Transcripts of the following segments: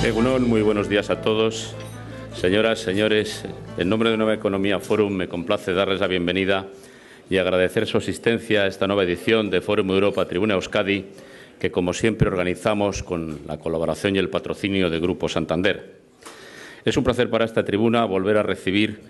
Egunon, muy buenos días a todos. Señoras, señores, en nombre de Nueva Economía Forum me complace darles la bienvenida y agradecer su asistencia a esta nueva edición de Forum Europa Tribuna Euskadi, que como siempre organizamos con la colaboración y el patrocinio de Grupo Santander. Es un placer para esta tribuna volver a recibir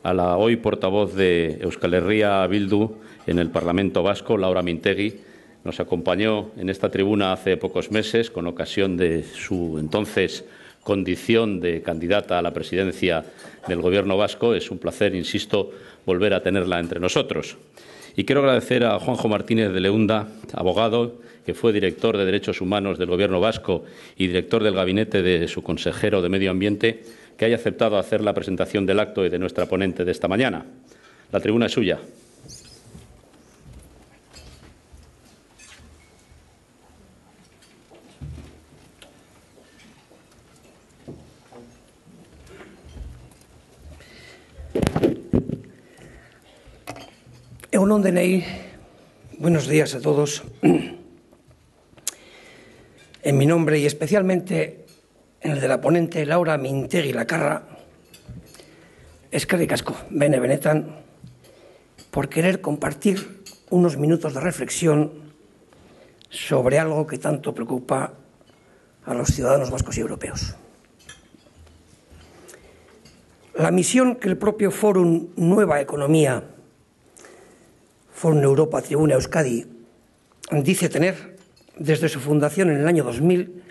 a la hoy portavoz de Euskal Herria Bildu en el Parlamento Vasco, Laura Mintegi. Nos acompañó en esta tribuna hace pocos meses con ocasión de su entonces condición de candidata a la presidencia del Gobierno vasco. Es un placer, insisto, volver a tenerla entre nosotros. Y quiero agradecer a Juanjo Martínez de Leunda, abogado, que fue director de Derechos Humanos del Gobierno vasco y director del gabinete de su consejero de Medio Ambiente, que haya aceptado hacer la presentación del acto y de nuestra ponente de esta mañana. La tribuna es suya. Egunon denei, buenos días a todos. En mi nombre y especialmente en el de la ponente Laura Mintegi Lakarra, eskerrik asko, bene benetan, por querer compartir unos minutos de reflexión sobre algo que tanto preocupa a los ciudadanos vascos y europeos. La misión que el propio Fórum Nueva Economía, Fórum Europa Tribuna Euskadi, dice tener desde su fundación en el año 2000,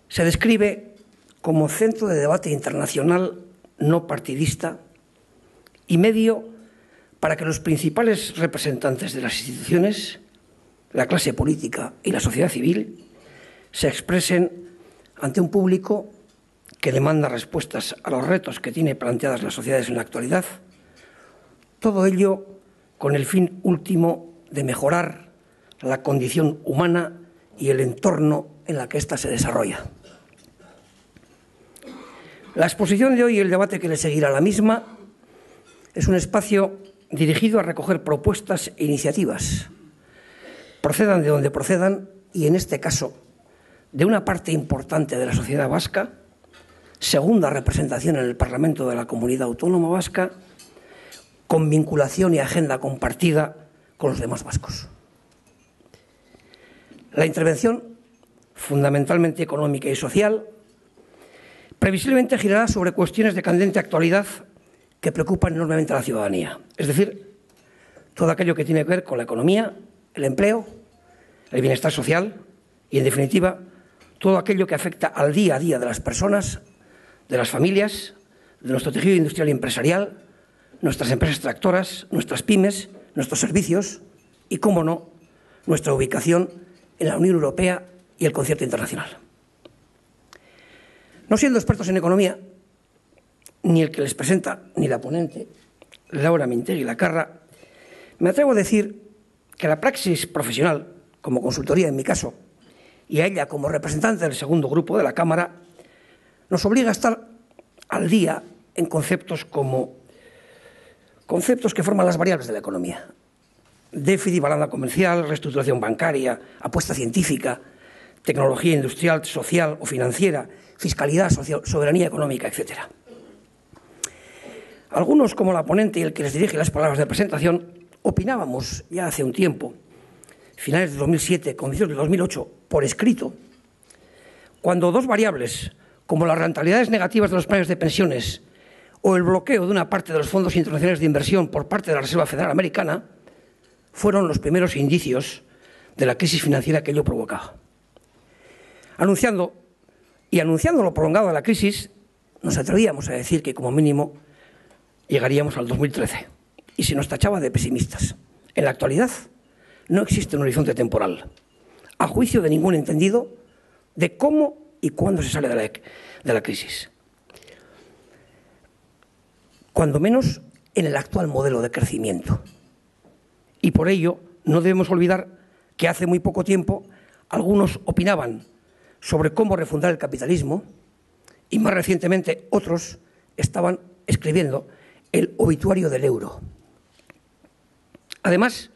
se describe como centro de debate internacional no partidista y medio para que los principales representantes de las instituciones, la clase política y la sociedad civil se expresen ante un público que demanda respuestas a los retos que tiene planteadas las sociedades en la actualidad, todo ello con el fin último de mejorar la condición humana y el entorno en la que ésta se desarrolla. La exposición de hoy y el debate que le seguirá a la misma es un espacio dirigido a recoger propuestas e iniciativas, procedan de donde procedan y, en este caso, de una parte importante de la sociedad vasca, segunda representación en el Parlamento de la Comunidad Autónoma Vasca, con vinculación y agenda compartida con los demás vascos. La intervención, fundamentalmente económica y social, previsiblemente girará sobre cuestiones de candente actualidad que preocupan enormemente a la ciudadanía, es decir, todo aquello que tiene que ver con la economía, el empleo, el bienestar social y, en definitiva, todo aquello que afecta al día a día de las personas, de las familias, de nuestro tejido industrial y empresarial, nuestras empresas tractoras, nuestras pymes, nuestros servicios y, cómo no, nuestra ubicación en la Unión Europea y el concierto internacional. No siendo expertos en economía, ni el que les presenta ni la ponente, Laura Mintegi Lakarra, me atrevo a decir que la praxis profesional, como consultoría en mi caso, y a ella como representante del segundo grupo de la Cámara, nos obliga a estar al día en conceptos que forman las variables de la economía: déficit, balanza comercial, reestructuración bancaria, apuesta científica, tecnología industrial, social o financiera, fiscalidad, soberanía económica, etc. Algunos, como la ponente y el que les dirige las palabras de presentación, opinábamos ya hace un tiempo, finales de 2007, comienzos de 2008, por escrito, cuando dos variables, como las rentabilidades negativas de los planes de pensiones o el bloqueo de una parte de los fondos internacionales de inversión por parte de la Reserva Federal Americana, fueron los primeros indicios de la crisis financiera que ello provocaba. Anunciando lo prolongado de la crisis, nos atrevíamos a decir que, como mínimo, llegaríamos al 2013 y se nos tachaba de pesimistas. En la actualidad no existe un horizonte temporal, a juicio de ningún entendido, de cómo y cuándo se sale de la crisis. Cuando menos en el actual modelo de crecimiento. Y por ello no debemos olvidar que hace muy poco tiempo algunos opinaban sobre cómo refundar el capitalismo y más recientemente otros estaban escribiendo el obituario del euro. Además,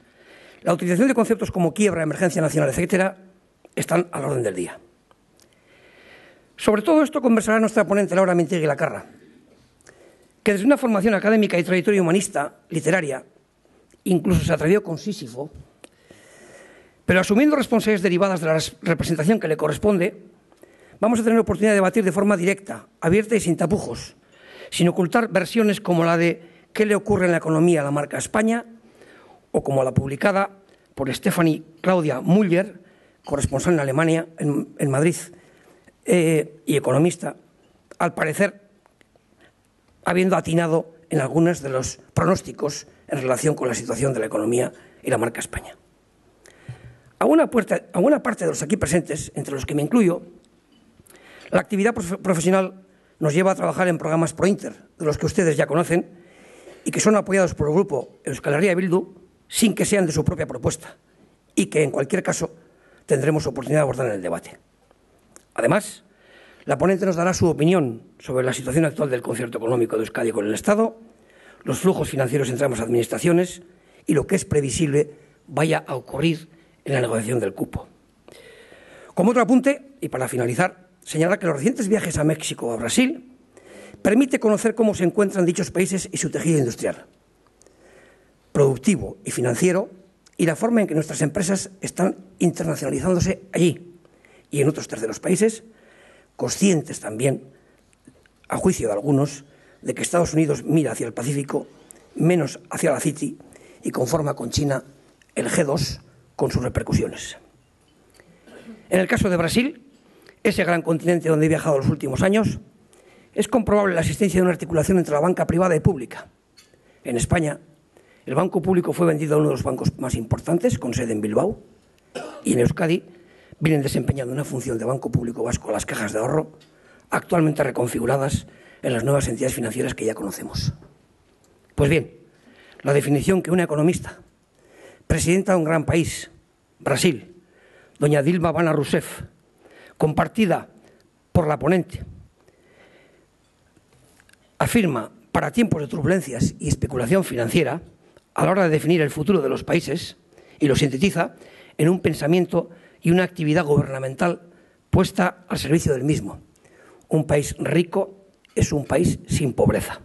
la utilización de conceptos como quiebra, emergencia nacional, etcétera, están a la orden del día. Sobre todo esto conversará nuestra ponente Laura Mintegi Lacarra, que desde una formación académica y trayectoria humanista, literaria, incluso se atrevió con Sísifo, pero asumiendo responsabilidades derivadas de la representación que le corresponde, vamos a tener oportunidad de debatir de forma directa, abierta y sin tapujos, sin ocultar versiones como la de ¿qué le ocurre en la economía a la marca España? O como la publicada por Stephanie Claudia Müller, corresponsal en Alemania, en Madrid, y economista, al parecer habiendo atinado en algunos de los pronósticos en relación con la situación de la economía y la marca España. A buena parte de los aquí presentes, entre los que me incluyo, la actividad profesional nos lleva a trabajar en programas Prointer, de los que ustedes ya conocen, y que son apoyados por el grupo Euskal Herria Bildu, sin que sean de su propia propuesta, y que, en cualquier caso, tendremos oportunidad de abordar en el debate. Además, la ponente nos dará su opinión sobre la situación actual del concierto económico de Euskadi con el Estado, los flujos financieros entre ambas administraciones y lo que es previsible vaya a ocurrir en la negociación del cupo. Como otro apunte, y para finalizar, señalar que los recientes viajes a México o a Brasil permite conocer cómo se encuentran dichos países y su tejido industrial, productivo y financiero, y la forma en que nuestras empresas están internacionalizándose allí y en otros terceros países, conscientes también, a juicio de algunos, de que Estados Unidos mira hacia el Pacífico, menos hacia la City, y conforma con China el G2 con sus repercusiones. En el caso de Brasil, ese gran continente donde he viajado los últimos años, es comprobable la existencia de una articulación entre la banca privada y pública. En España, el banco público fue vendido a uno de los bancos más importantes, con sede en Bilbao, y en Euskadi vienen desempeñando una función de banco público vasco las cajas de ahorro, actualmente reconfiguradas en las nuevas entidades financieras que ya conocemos. Pues bien, la definición que una economista, presidenta de un gran país, Brasil, doña Dilma Vana Rousseff, compartida por la ponente, afirma para tiempos de turbulencias y especulación financiera, a la hora de definir el futuro de los países, y lo sintetiza en un pensamiento y una actividad gubernamental puesta al servicio del mismo. Un país rico es un país sin pobreza.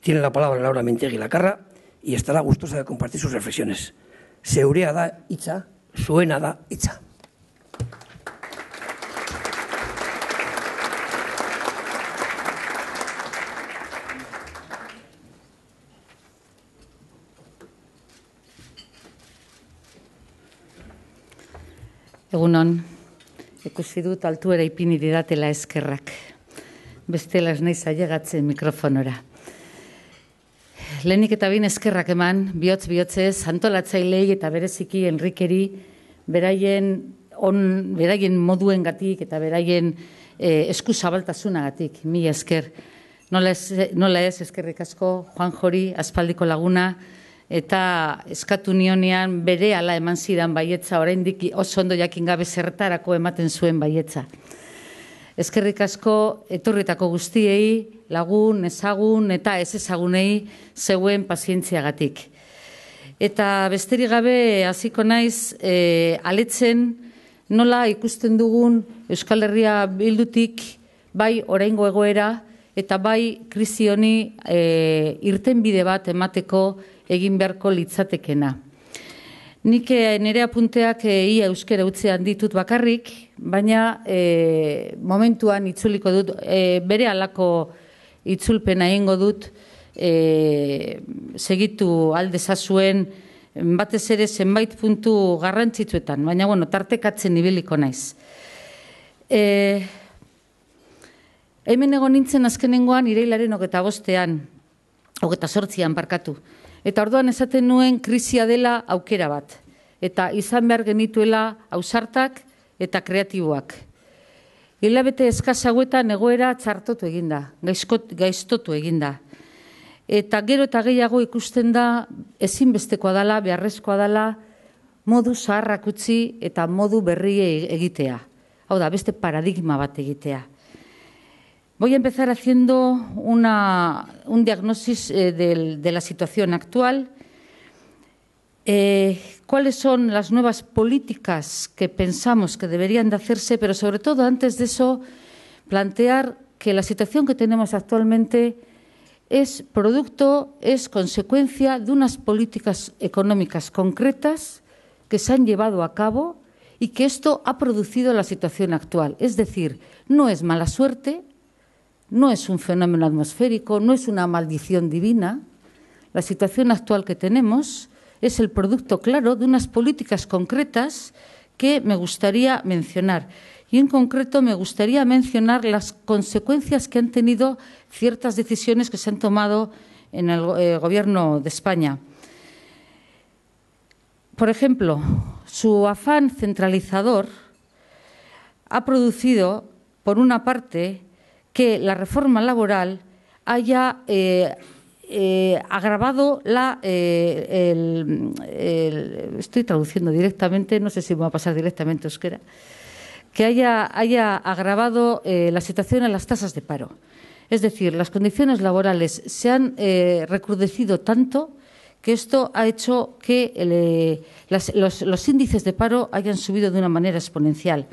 Tiene la palabra Laura Mintegi Lacarra y estará gustosa de compartir sus reflexiones. Zeurea da hitza, zuena da hitza. Egunon, ikusi dut altuera ipini didatela eskerrak. Bestela ez naiz ailegatzen mikrofonora. Lehenik eta behin eskerrak eman, bihotz-bihotzez, antolatzailei eta bereziki Enrikeri beraien moduengatik eta beraien eskuzabaltasunagatik, mila esker. Nola ez eskerrik asko, Juan Jori, aspaldiko laguna, eta eskatu nionean bere ala eman zidan baietza, oraindik oso ondo jakin gabe zertarako ematen zuen baietza. Eskerrik asko etorritako guztiei, lagun, ezagun eta ez ezagunei zeuen pazientziagatik. Eta besterik gabe hasiko naiz aletzen nola ikusten dugun Euskal Herria Bildutik bai oraingo egoera eta bai krisi honi irtenbide bat emateko egin beharko litzatekena. Nik nire apunteak ia euskera utzean ditut bakarrik, baina momentuan itzuliko dut, bere halako itzulpena egingo dut, segitu aldezazuen batez ere zenbait puntu garrantzitsuetan, baina bueno, tartekatzen ibiliko naiz. Hemen egon nintzen azkenengoan irailaren 28an barkatu. Eta orduan esaten nuen krisia dela aukera bat. Eta izan behar genituela ausartak eta kreatiboak. Hilabete eskaz hauetan egoera txartotu eginda, gaiztotu eginda. Eta gero eta gehiago ikusten da ezinbestekoa dela, beharrezkoa dela, modu zaharrak utzi eta modu berri egitea. Hau da, beste paradigma bat egitea. Voy a empezar haciendo un diagnóstico de la situación actual. ¿Cuáles son las nuevas políticas que pensamos que deberían de hacerse? Pero sobre todo, antes de eso, plantear que la situación que tenemos actualmente es consecuencia de unas políticas económicas concretas que se han llevado a cabo y que esto ha producido la situación actual. Es decir, no es mala suerte, no es un fenómeno atmosférico, no es una maldición divina. La situación actual que tenemos es el producto claro de unas políticas concretas que me gustaría mencionar. Y en concreto me gustaría mencionar las consecuencias que han tenido ciertas decisiones que se han tomado en el Gobierno de España. Por ejemplo, su afán centralizador ha producido, por una parte, que la reforma laboral haya agravado estoy traduciendo directamente, no sé si me va a pasar directamente a euskera, que haya agravado la situación en las tasas de paro. Es decir, las condiciones laborales se han recrudecido tanto que esto ha hecho que los índices de paro hayan subido de una manera exponencial.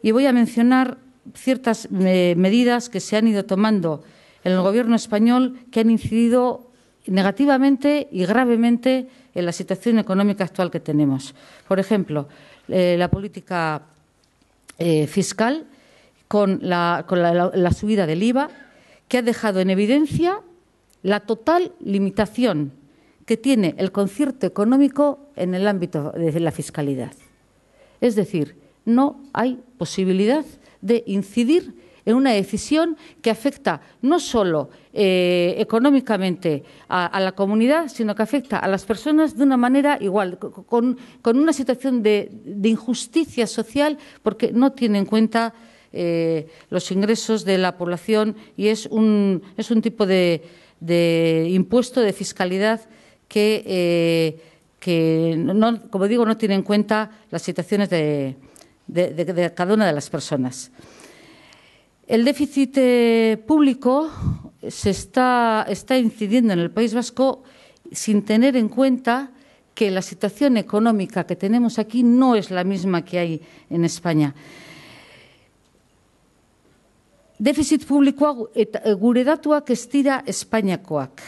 Y voy a mencionar ciertas medidas que se han ido tomando en el Gobierno español que han incidido negativamente y gravemente en la situación económica actual que tenemos. Por ejemplo, la política fiscal con la subida del IVA, que ha dejado en evidencia la total limitación que tiene el concierto económico en el ámbito de la fiscalidad. Es decir, no hay posibilidad de incidir en una decisión que afecta no solo económicamente a la comunidad, sino que afecta a las personas de una manera igual, con una situación de injusticia social, porque no tiene en cuenta los ingresos de la población y es un tipo de impuesto de fiscalidad que no, como digo, no tiene en cuenta las situaciones de cada una de las personas. El déficit público se está incidiendo en el País Vasco sin tener en cuenta que la situación económica que tenemos aquí no es la misma que hay en España. Defizit publikoa gure datuak ez dira Espainiakoak.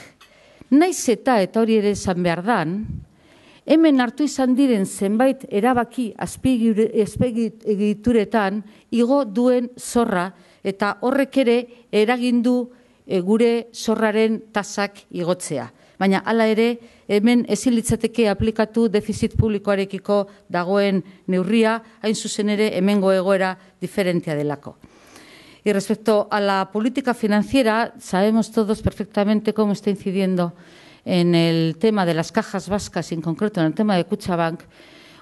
Naiz eta hori ere esan behar dan, hemen hartu izan diren zenbait erabaki azpiegituretan igo duen zorra eta horrek ere eragin du gure zorraren tasak igotzea. Baina hala ere, hemen ezin litzateke aplikatu defizit publikoarekiko dagoen neurria, hain zuzen ere hemengo egoera diferentea delako. Y respecto a la política financiera, sabemos todos perfectamente cómo está incidiendo en el tema de las cajas vascas, y en concreto en el tema de Kutxabank,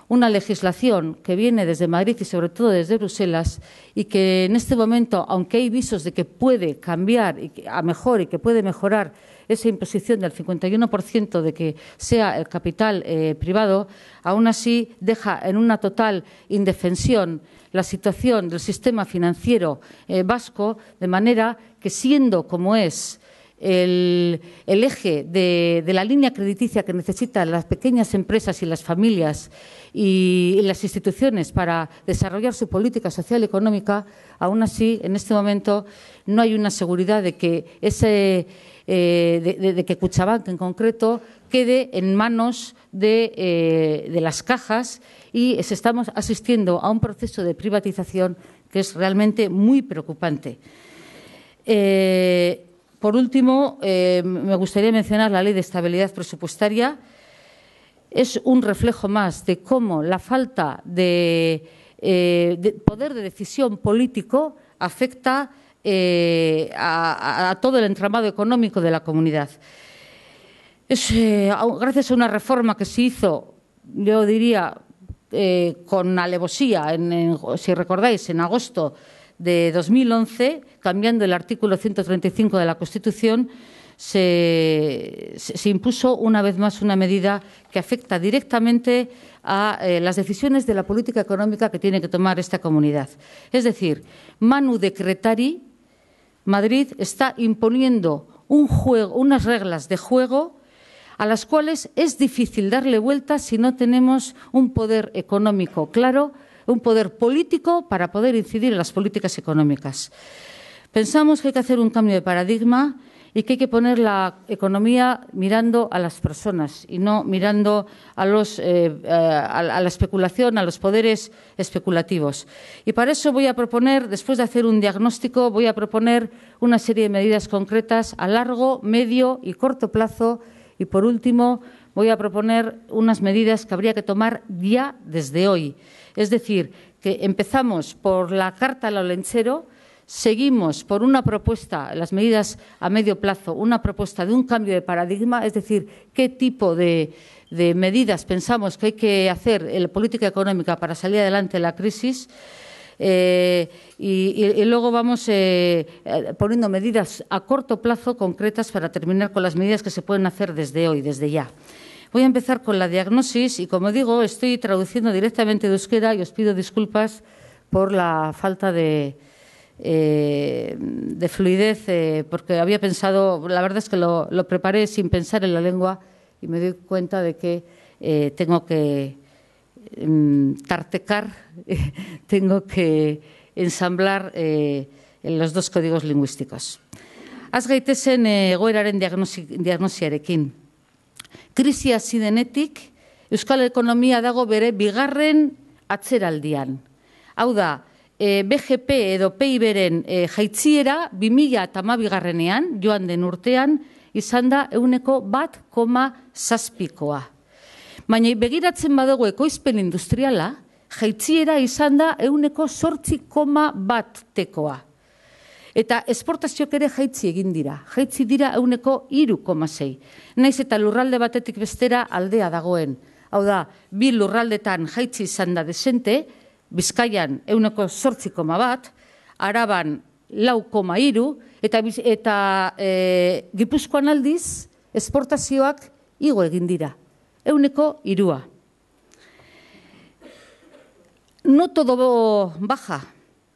una legislación que viene desde Madrid y sobre todo desde Bruselas y que en este momento, aunque hay visos de que puede cambiar a mejor y que puede mejorar esa imposición del 51% de que sea el capital privado, aún así deja en una total indefensión la situación del sistema financiero vasco, de manera que, siendo como es el eje de la línea crediticia que necesitan las pequeñas empresas y las familias y las instituciones para desarrollar su política social y económica, aún así, en este momento, no hay una seguridad de que que Kutxabank en concreto quede en manos de las cajas, y estamos asistiendo a un proceso de privatización que es realmente muy preocupante. Por último, me gustaría mencionar la Ley de Estabilidad Presupuestaria. Es un reflejo más de cómo la falta de poder de decisión político afecta a todo el entramado económico de la comunidad. Gracias a una reforma que se hizo, yo diría, con alevosía, si recordáis, en agosto de 2011, cambiando el artículo 135 de la Constitución, se impuso una vez más una medida que afecta directamente a las decisiones de la política económica que tiene que tomar esta comunidad. Es decir, manu decretari, Madrid está imponiendo unas reglas de juego a las cuales es difícil darle vuelta si no tenemos un poder económico claro un poder político para poder incidir en las políticas económicas. Pensamos que hay que hacer un cambio de paradigma y que hay que poner la economía mirando a las personas y no mirando a la especulación, a los poderes especulativos. Y para eso voy a proponer, después de hacer un diagnóstico, voy a proponer una serie de medidas concretas a largo, medio y corto plazo. Y, por último, voy a proponer unas medidas que habría que tomar ya desde hoy. Es decir, que empezamos por la carta al olentzero, seguimos por una propuesta, las medidas a medio plazo, una propuesta de un cambio de paradigma, es decir, qué tipo de medidas pensamos que hay que hacer en la política económica para salir adelante de la crisis. Y luego vamos poniendo medidas a corto plazo concretas para terminar con las medidas que se pueden hacer desde hoy, desde ya. Voy a empezar con la diagnosis y, como digo, estoy traduciendo directamente de euskera y os pido disculpas por la falta de fluidez, porque había pensado, la verdad es que lo preparé sin pensar en la lengua y me doy cuenta de que tengo que tartecar, tengo que ensamblar los dos códigos lingüísticos. Az gaitezen egoeraren diagnosiarekin. Krisi hasi denetik, euskal ekonomia dago bere bigarren atzeraldian. Hau da, BGP edo PIB-ren jaitsiera 2012 joan den urtean izan da 1,7%. Baina begiratzen badugu ekoizpen industriala, jaitsiera izan da 8,1%. Eta esportazioak ere jaitsi egin dira. Jaitsi dira 3,6%. Naiz eta lurralde batetik bestera aldea dagoen. Hau da, bi lurraldetan jaitsi izan da desente, Bizkaian 8,1%, Araban 4,3%, eta Gipuzkoan aldiz esportazioak igo egin dira. 1,3%. No todo baja,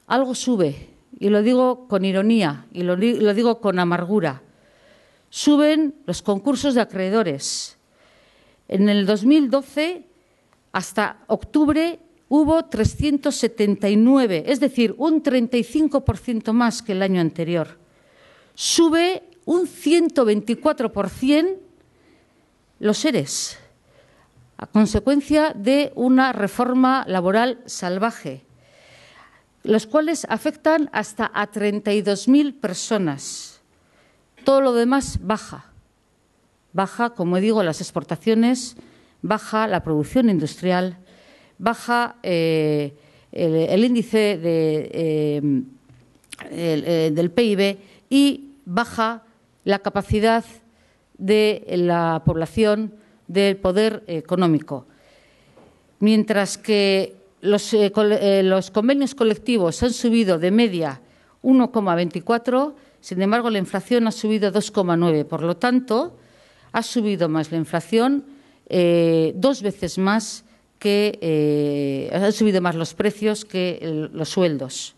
algo sube, y lo digo con ironía, y lo digo con amargura. Suben los concursos de acreedores. En el 2012, hasta octubre, hubo 379, es decir, un 35% más que el año anterior. Sube un 124% los ERES, a consecuencia de una reforma laboral salvaje, los cuales afectan hasta a 32.000 personas. Todo lo demás baja. Baja, como digo, las exportaciones, baja la producción industrial, baja el índice del PIB y baja la capacidad de la población del poder económico. Mientras que los convenios colectivos han subido de media 1,24, sin embargo la inflación ha subido 2,9. Por lo tanto, ha subido más la inflación 2 veces más que han subido más los precios que los sueldos.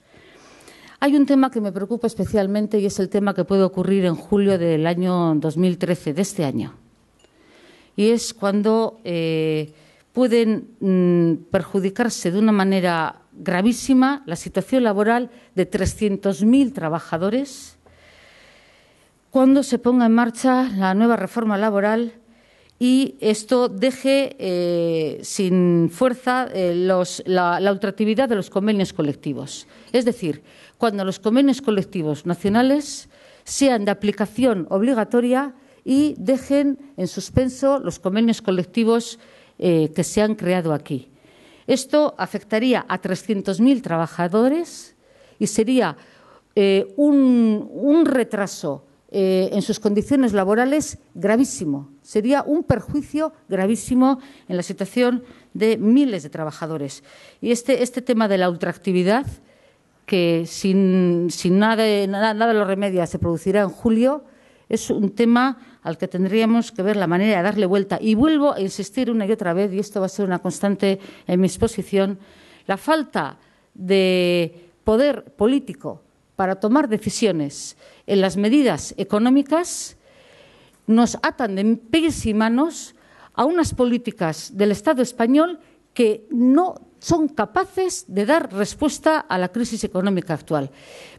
Hay un tema que me preocupa especialmente y es el tema que puede ocurrir en julio del año 2013, de este año. Y es cuando pueden perjudicarse de una manera gravísima la situación laboral de 300.000 trabajadores cuando se ponga en marcha la nueva reforma laboral y esto deje sin fuerza la ultraactividad de los convenios colectivos. Es decir, cuando los convenios colectivos nacionales sean de aplicación obligatoria y dejen en suspenso los convenios colectivos que se han creado aquí. Esto afectaría a 300.000 trabajadores y sería un retraso en sus condiciones laborales gravísimo. Sería un perjuicio gravísimo en la situación de miles de trabajadores. Y este tema de la ultraactividad, que sin nada lo remedia se producirá en julio, es un tema al que tendríamos que ver la manera de darle vuelta. Y vuelvo a insistir una y otra vez, y esto va a ser una constante en mi exposición, la falta de poder político para tomar decisiones en las medidas económicas nos atan de pies y manos a unas políticas del Estado español que no son capaces de dar respuesta a la crisis económica actual.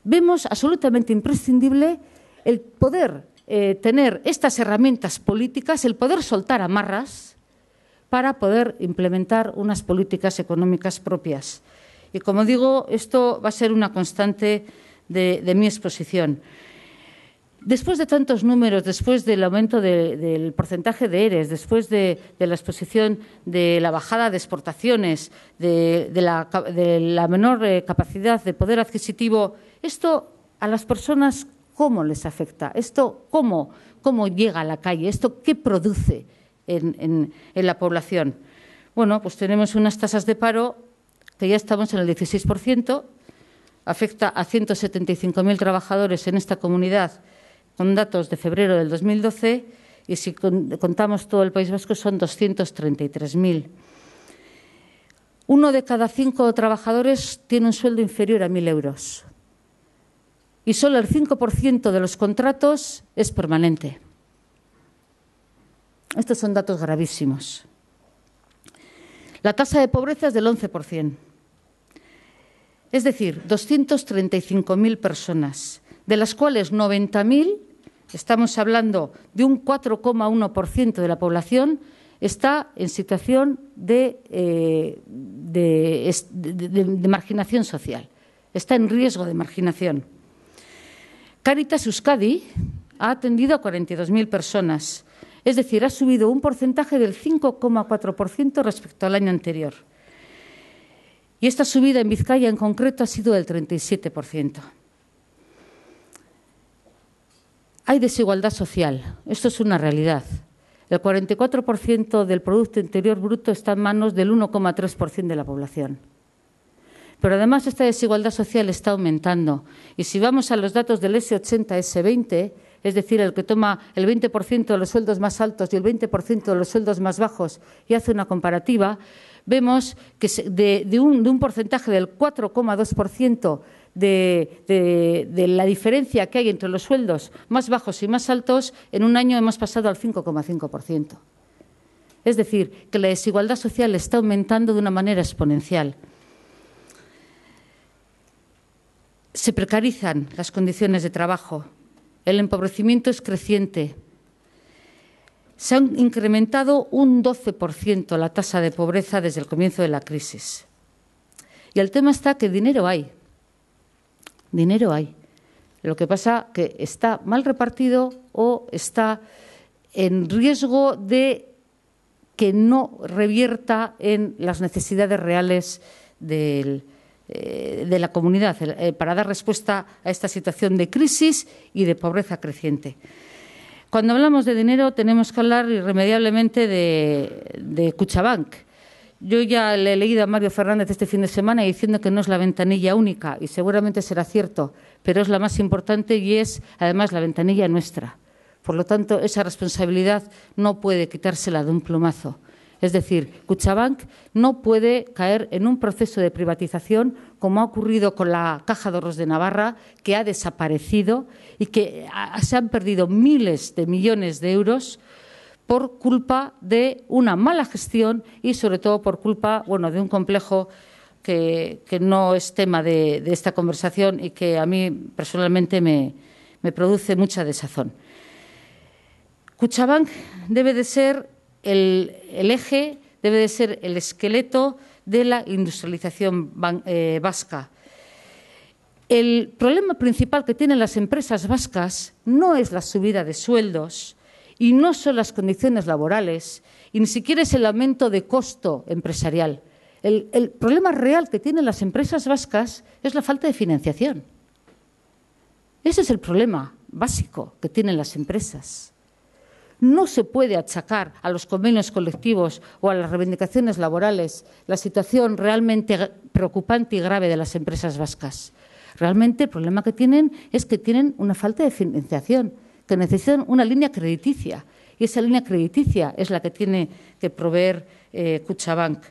Vemos absolutamente imprescindible el poder tener estas herramientas políticas, el poder soltar amarras para poder implementar unas políticas económicas propias. Y como digo, esto va a ser una constante de mi exposición. Después de tantos números, después del aumento del porcentaje de ERES, después de la exposición de la bajada de exportaciones, de la menor capacidad de poder adquisitivo, esto a las personas, ¿cómo les afecta? ¿Esto cómo llega a la calle? ¿Esto qué produce en la población? Bueno, pues tenemos unas tasas de paro que ya estamos en el 16%, afecta a 175.000 trabajadores en esta comunidad, con datos de febrero del 2012, y si contamos todo el País Vasco son 233.000. 1 de cada 5 trabajadores tiene un sueldo inferior a 1.000 euros. Y solo el 5% de los contratos es permanente. Estos son datos gravísimos. La tasa de pobreza es del 11%. Es decir, 235.000 personas, de las cuales 90.000, estamos hablando de un 4,1% de la población, está en situación de marginación social, está en riesgo de marginación. Cáritas Euskadi ha atendido a 42.000 personas, es decir, ha subido un porcentaje del 5,4% respecto al año anterior. Y esta subida en Vizcaya en concreto ha sido del 37%. Hay desigualdad social, esto es una realidad. El 44% del Producto Interior Bruto está en manos del 1,3% de la población. Pero además esta desigualdad social está aumentando. Y si vamos a los datos del S80, S20, es decir, el que toma el 20% de los sueldos más altos y el 20% de los sueldos más bajos y hace una comparativa, vemos que de un porcentaje del 4,2% de la diferencia que hay entre los sueldos más bajos y más altos, en un año hemos pasado al 5,5%. Es decir, que la desigualdad social está aumentando de una manera exponencial. Se precarizan las condiciones de trabajo, el empobrecimiento es creciente. Se ha incrementado un 12% la tasa de pobreza desde el comienzo de la crisis. Y el tema está que dinero hay. Dinero hay. Lo que pasa que está mal repartido o está en riesgo de que no revierta en las necesidades reales de la comunidad para dar respuesta a esta situación de crisis y de pobreza creciente. Cuando hablamos de dinero tenemos que hablar irremediablemente de Kutxabank. Yo ya le he leído a Mario Fernández este fin de semana diciendo que no es la ventanilla única, y seguramente será cierto, pero es la más importante y es además la ventanilla nuestra. Por lo tanto, esa responsabilidad no puede quitársela de un plumazo. Es decir, Kutxabank no puede caer en un proceso de privatización como ha ocurrido con la Caja de Ahorros de Navarra, que ha desaparecido y que se han perdido miles de millones de euros por culpa de una mala gestión y, sobre todo, por culpa de un complejo que no es tema de esta conversación y que a mí personalmente me produce mucha desazón. Kutxabank debe de ser el eje, debe de ser el esqueleto de la industrialización vasca. El problema principal que tienen las empresas vascas no es la subida de sueldos y no son las condiciones laborales y ni siquiera es el aumento de costo empresarial. El problema real que tienen las empresas vascas es la falta de financiación. Ese es el problema básico que tienen las empresas. No se puede achacar a los convenios colectivos o a las reivindicaciones laborales la situación realmente preocupante y grave de las empresas vascas. Realmente el problema que tienen es que tienen una falta de financiación, que necesitan una línea crediticia. Y esa línea crediticia es la que tiene que proveer Kutxabank.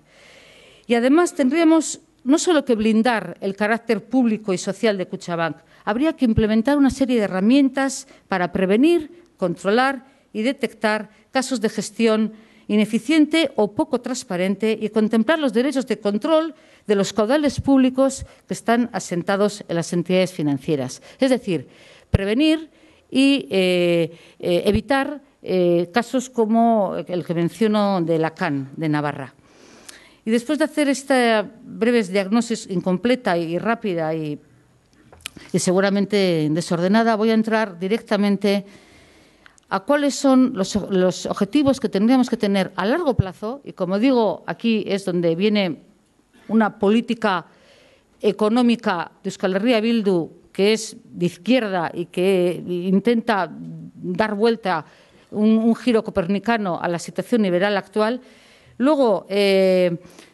Y además tendríamos no solo que blindar el carácter público y social de Kutxabank, habría que implementar una serie de herramientas para prevenir, controlar y detectar casos de gestión ineficiente o poco transparente y contemplar los derechos de control de los caudales públicos que están asentados en las entidades financieras. Es decir, prevenir y evitar casos como el que menciono de la CAN de Navarra. Y después de hacer esta breve diagnosis incompleta y rápida y seguramente desordenada, voy a entrar directamente a cuáles son los objetivos que tendríamos que tener a largo plazo. Y como digo, aquí es donde viene una política económica de Euskal Herria Bildu que es de izquierda y que intenta dar vuelta un giro copernicano a la situación liberal actual. Luego,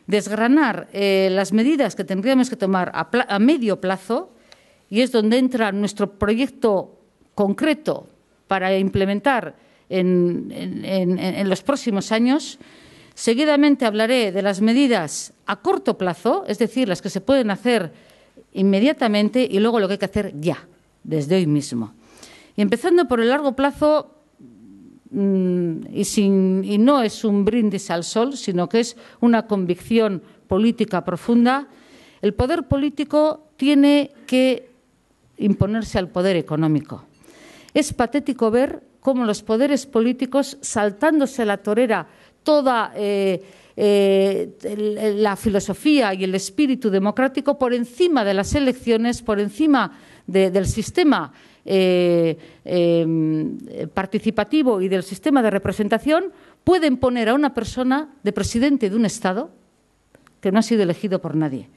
desgranar las medidas que tendríamos que tomar a medio plazo, y es donde entra nuestro proyecto concreto para implementar en los próximos años. Seguidamente hablaré de las medidas a corto plazo, es decir, las que se pueden hacer inmediatamente, y luego lo que hay que hacer ya, desde hoy mismo. Y empezando por el largo plazo, y no es un brindis al sol, sino que es una convicción política profunda, el poder político tiene que imponerse al poder económico. Es patético ver cómo los poderes políticos, saltándose a la torera toda la filosofía y el espíritu democrático, por encima de las elecciones, por encima del sistema participativo y del sistema de representación, pueden poner a una persona de presidente de un Estado que no ha sido elegido por nadie.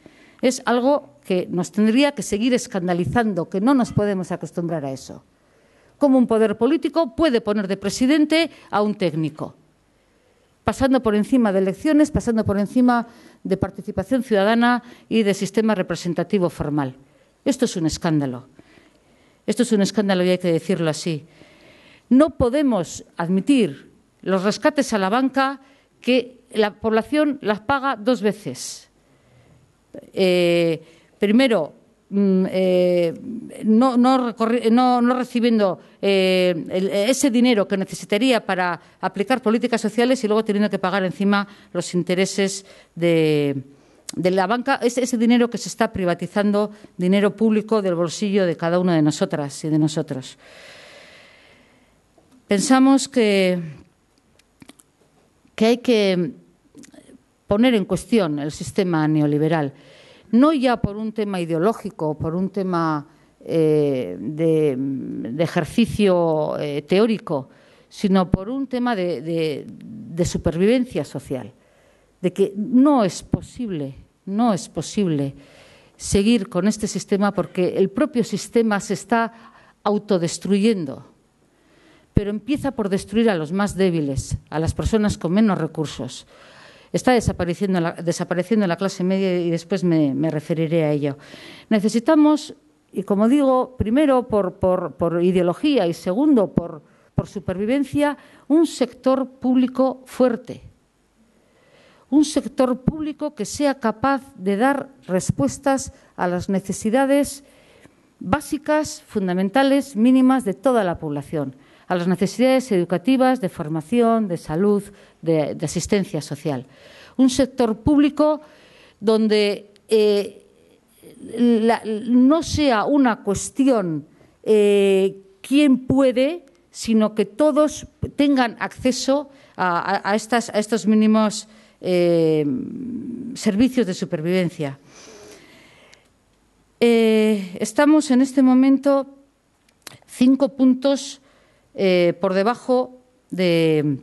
Es algo que nos tendría que seguir escandalizando, que no nos podemos acostumbrar a eso. Cómo un poder político puede poner de presidente a un técnico, pasando por encima de elecciones, pasando por encima de participación ciudadana y de sistema representativo formal. Esto es un escándalo. Esto es un escándalo y hay que decirlo así. No podemos admitir los rescates a la banca que la población las paga dos veces. Primero, no recibiendo ese dinero que necesitaría para aplicar políticas sociales, y luego teniendo que pagar encima los intereses de la banca, ese dinero que se está privatizando, dinero público del bolsillo de cada una de nosotras y de nosotros. Pensamos que hay que poner en cuestión el sistema neoliberal, no ya por un tema ideológico, por un tema de ejercicio teórico, sino por un tema de supervivencia social, de que no es posible seguir con este sistema porque el propio sistema se está autodestruyendo, pero empieza por destruir a los más débiles, a las personas con menos recursos. Está desapareciendo la clase media y después me referiré a ello. Necesitamos, y como digo, primero por ideología y segundo por supervivencia, un sector público fuerte. Un sector público que sea capaz de dar respuestas a las necesidades básicas, fundamentales, mínimas de toda la población, a las necesidades educativas, de formación, de salud, de asistencia social. Un sector público donde no sea una cuestión quién puede, sino que todos tengan acceso a estos mínimos servicios de supervivencia. Estamos en este momento 5 puntos por debajo de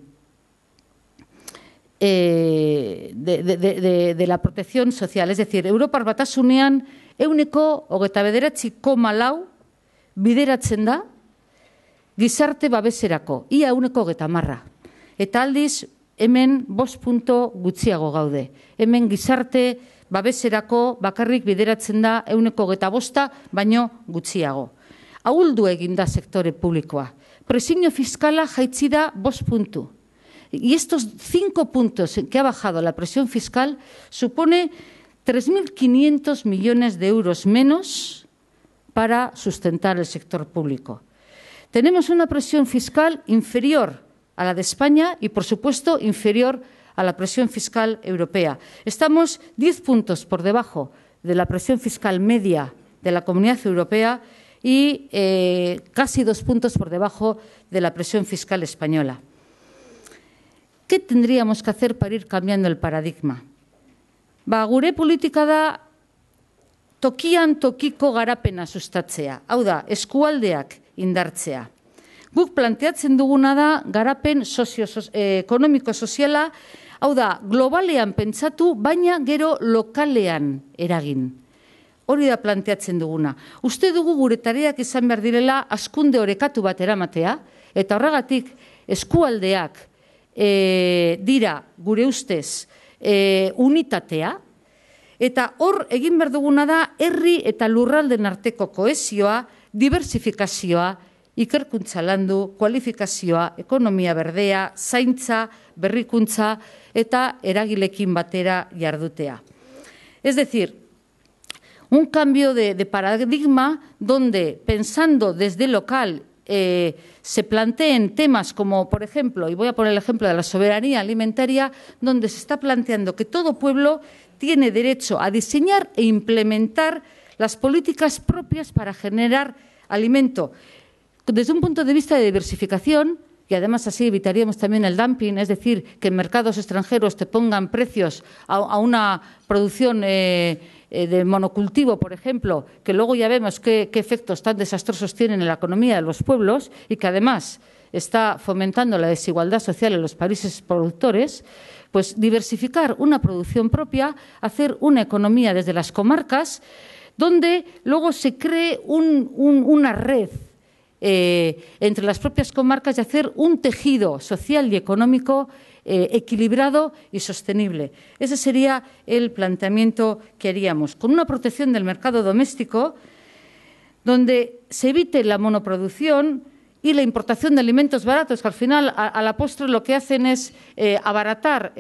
la protección social. Es decir, Europar Batasunean 29,4 bideratzen da gizarte babeserako, ia 30. Eta aldiz, hemen 5 punto gutxiago gaude. Hemen gizarte babeserako bakarrik bideratzen da 25, baino gutxiago. Ahuldu egin da sektore publikoa. Presiño fiskala jaitsi da 5 puntu. Y estos 5 puntos en que ha bajado la presión fiscal supone 3.500 millones de euros menos para sustentar el sector público. Tenemos una presión fiscal inferior a la de España y, por supuesto, inferior a la presión fiscal europea. Estamos 10 puntos por debajo de la presión fiscal media de la Comunidad Europea y casi 2 puntos por debajo de la presión fiscal española. ¿Qué tendríamos que hacer para ir cambiando el paradigma? Gure politika da tokian tokiko garapena sustatzea, hau da, eskualdeak indartzea. Guk planteatzen duguna da garapen ekonomiko-soziala, hau da, globalean pentsatu, baina gero lokalean eragin. Hori da planteatzen duguna. Uste dugu gure tareak izan behar direla hazkunde orekatu bat eramatea, eta horregatik eskualdeak dira gure ustez unitatea, eta hor egin behar duguna da herri eta lurralden arteko kohesioa, diversifikazioa, ikerkuntza landu, kualifikazioa, ekonomia berdea, zaintza, berrikuntza eta eragilekin batera jardutea. Es decir, un cambio de paradigma donde, pensando desde local, se planteen temas como, por ejemplo, y voy a poner el ejemplo de la soberanía alimentaria, donde se está planteando que todo pueblo tiene derecho a diseñar e implementar las políticas propias para generar alimento. Desde un punto de vista de diversificación, y además así evitaríamos también el dumping, es decir, que en mercados extranjeros te pongan precios a una producción de monocultivo, por ejemplo, que luego ya vemos qué efectos tan desastrosos tienen en la economía de los pueblos y que además está fomentando la desigualdad social en los países productores, pues diversificar una producción propia, hacer una economía desde las comarcas, donde luego se cree una red entre las propias comarcas y hacer un tejido social y económico equilibrado y sostenible. Ese sería el planteamiento que haríamos, con una protección del mercado doméstico donde se evite la monoproducción y la importación de alimentos baratos, que al final, a la postre, lo que hacen es abaratar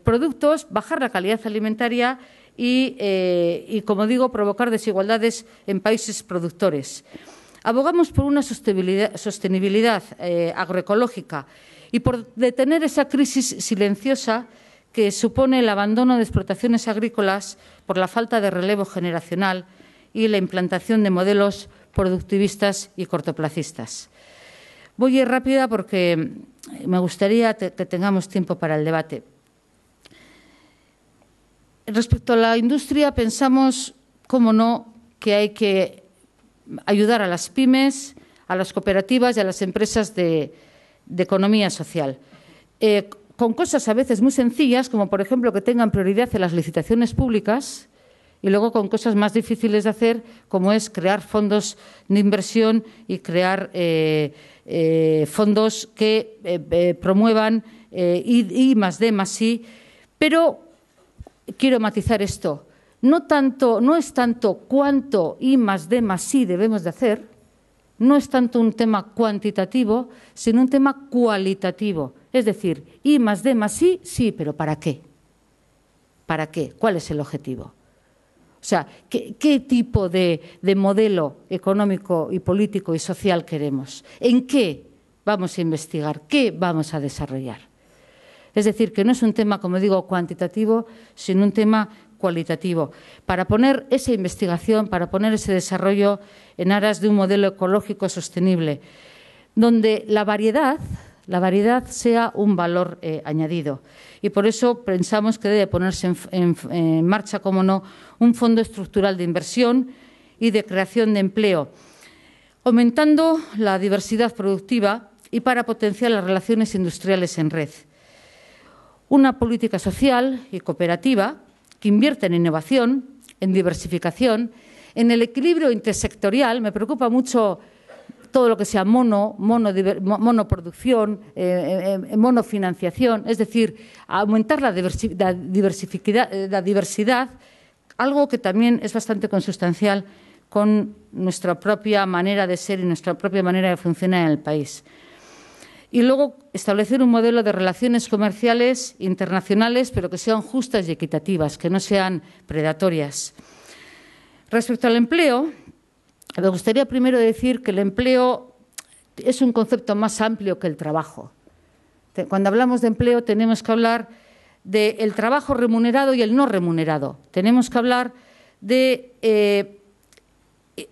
productos, bajar la calidad alimentaria y, como digo, provocar desigualdades en países productores. Abogamos por una sostenibilidad agroecológica y por detener esa crisis silenciosa que supone el abandono de explotaciones agrícolas por la falta de relevo generacional y la implantación de modelos productivistas y cortoplacistas. Voy a ir rápida porque me gustaría que tengamos tiempo para el debate. Respecto a la industria, pensamos, cómo no, que hay que ayudar a las pymes, a las cooperativas y a las empresas de economía social. Con cosas a veces muy sencillas, como por ejemplo que tengan prioridad en las licitaciones públicas, y luego con cosas más difíciles de hacer, como es crear fondos de inversión y crear fondos que promuevan I+D+I. Pero quiero matizar esto. No es tanto cuánto I+D+I debemos de hacer, no es tanto un tema cuantitativo, sino un tema cualitativo. Es decir, I+D+I, sí, pero ¿para qué? ¿Para qué? ¿Cuál es el objetivo? O sea, ¿qué tipo de modelo económico y político y social queremos? ¿En qué vamos a investigar? ¿Qué vamos a desarrollar? Es decir, que no es un tema, como digo, cuantitativo, sino un tema cualitativo, para poner esa investigación, para poner ese desarrollo en aras de un modelo ecológico sostenible, donde la variedad sea un valor añadido. Y por eso pensamos que debe ponerse en marcha, como no, un fondo estructural de inversión y de creación de empleo, aumentando la diversidad productiva y para potenciar las relaciones industriales en red. Una política social y cooperativa que invierta en innovación, en diversificación, en el equilibrio intersectorial. Me preocupa mucho todo lo que sea monoproducción, monofinanciación, es decir, aumentar la diversidad, algo que también es bastante consustancial con nuestra propia manera de ser y nuestra propia manera de funcionar en el país. Y luego establecer un modelo de relaciones comerciales internacionales, pero que sean justas y equitativas, que no sean predatorias. Respecto al empleo, me gustaría primero decir que el empleo es un concepto más amplio que el trabajo. Cuando hablamos de empleo tenemos que hablar del trabajo remunerado y el no remunerado. Tenemos que hablar de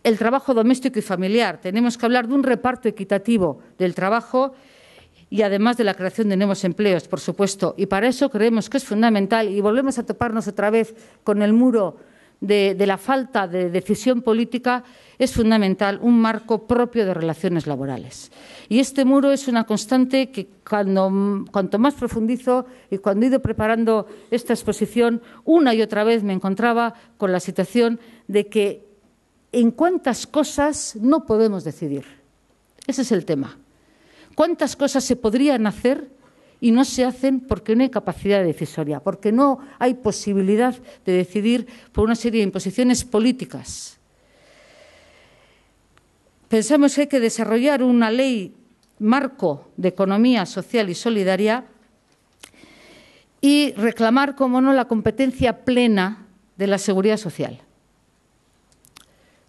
el trabajo doméstico y familiar. Tenemos que hablar de un reparto equitativo del trabajo y además de la creación de nuevos empleos, por supuesto. Y para eso creemos que es fundamental, y volvemos a toparnos otra vez con el muro de la falta de decisión política, es fundamental un marco propio de relaciones laborales. Y este muro es una constante que cuanto más profundizo y cuando he ido preparando esta exposición, una y otra vez me encontraba con la situación de que en cuántas cosas no podemos decidir. Ese es el tema. ¿Cuántas cosas se podrían hacer y no se hacen porque no hay capacidad decisoria, porque no hay posibilidad de decidir por una serie de imposiciones políticas? Pensamos que hay que desarrollar una ley marco de economía social y solidaria y reclamar, como no, la competencia plena de la seguridad social.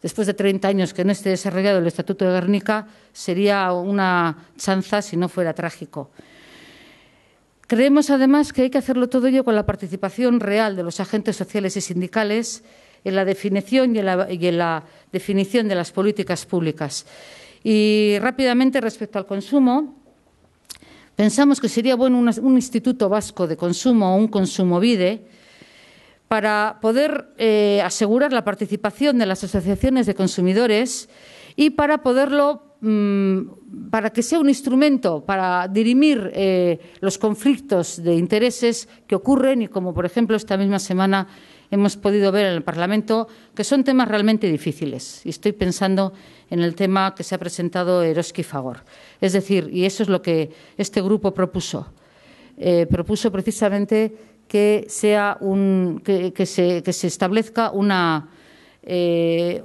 Después de 30 años que no esté desarrollado el Estatuto de Gernika, sería una chanza si no fuera trágico. Creemos, además, que hay que hacerlo todo ello con la participación real de los agentes sociales y sindicales en la definición y en la definición de las políticas públicas. Y rápidamente, respecto al consumo, pensamos que sería bueno un Instituto Vasco de Consumo o un Kontsumobide para poder asegurar la participación de las asociaciones de consumidores y para que sea un instrumento para dirimir los conflictos de intereses que ocurren y como, por ejemplo, esta misma semana hemos podido ver en el Parlamento, que son temas realmente difíciles. Y estoy pensando en el tema que se ha presentado Eroski y Fagor. Es decir, y eso es lo que este grupo propuso. Propuso precisamente que se establezca una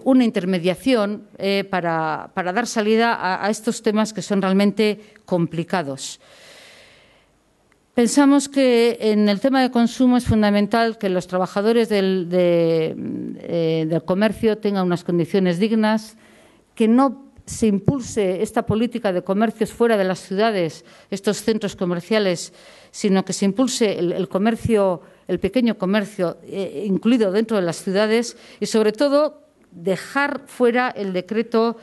intermediación para dar salida a estos temas que son realmente complicados. Pensamos que en el tema de consumo es fundamental que los trabajadores del comercio tengan unas condiciones dignas, que no se impulse esta política de comercios fuera de las ciudades, estos centros comerciales, sino que se impulse el comercio, el pequeño comercio, incluido dentro de las ciudades y, sobre todo, dejar fuera el decreto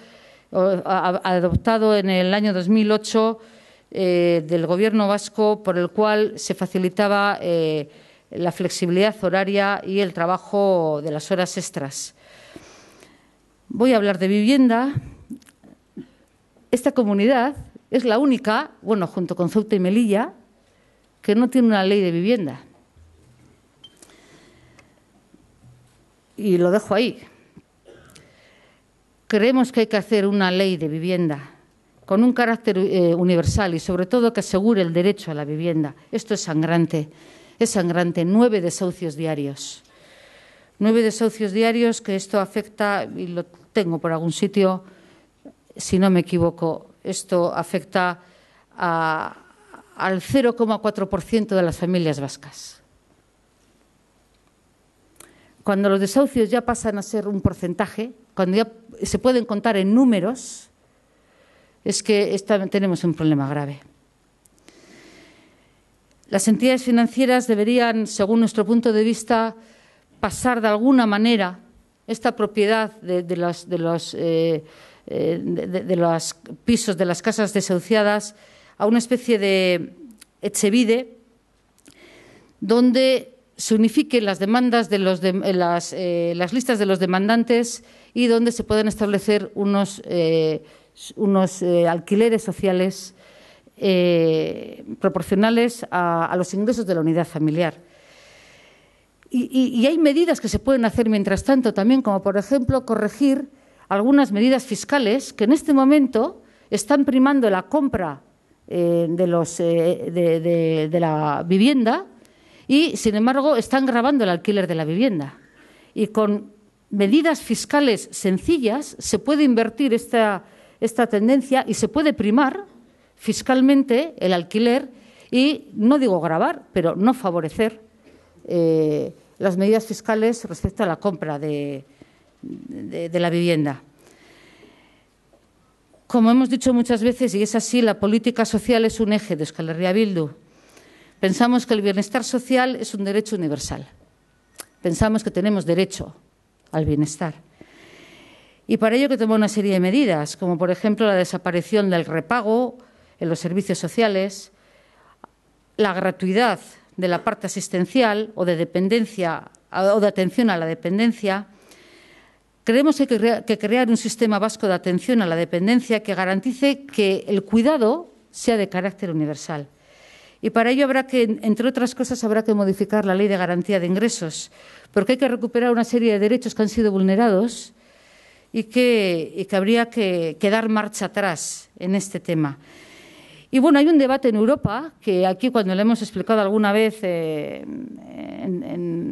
adoptado en el año 2008 del Gobierno vasco por el cual se facilitaba la flexibilidad horaria y el trabajo de las horas extras. Voy a hablar de vivienda. Esta comunidad es la única, bueno, junto con Ceuta y Melilla, que no tiene una ley de vivienda. Y lo dejo ahí. Creemos que hay que hacer una ley de vivienda con un carácter universal y, sobre todo, que asegure el derecho a la vivienda. Esto es sangrante. 9 desahucios diarios. 9 desahucios diarios que esto afecta, y lo tengo por algún sitio, si no me equivoco, esto afecta al 0,4% de las familias vascas. Cuando los desahucios ya pasan a ser un porcentaje, cuando ya se pueden contar en números, es que tenemos un problema grave. Las entidades financieras deberían, según nuestro punto de vista, pasar de alguna manera esta propiedad de los pisos de las casas desahuciadas a una especie de Etxebide, donde se unifiquen las demandas de las listas de los demandantes y donde se puedan establecer unos alquileres sociales proporcionales a los ingresos de la unidad familiar. Y hay medidas que se pueden hacer mientras tanto también, como por ejemplo corregir algunas medidas fiscales que en este momento están primando la compra de la vivienda y, sin embargo, están gravando el alquiler de la vivienda. Y con medidas fiscales sencillas se puede invertir esta tendencia y se puede primar fiscalmente el alquiler y, no digo gravar, pero no favorecer las medidas fiscales respecto a la compra de la vivienda. Como hemos dicho muchas veces, y es así, la política social es un eje de Euskal Herria Bildu. Pensamos que el bienestar social es un derecho universal. Pensamos que tenemos derecho al bienestar. Y para ello que tomó una serie de medidas, como por ejemplo la desaparición del repago en los servicios sociales, la gratuidad de la parte asistencial o de dependencia o de atención a la dependencia. Creemos que hay que crear un sistema vasco de atención a la dependencia que garantice que el cuidado sea de carácter universal. Y para ello habrá que, entre otras cosas, habrá que modificar la Ley de Garantía de Ingresos, porque hay que recuperar una serie de derechos que han sido vulnerados y que habría que dar marcha atrás en este tema. Y bueno, hay un debate en Europa que aquí, cuando le hemos explicado alguna vez en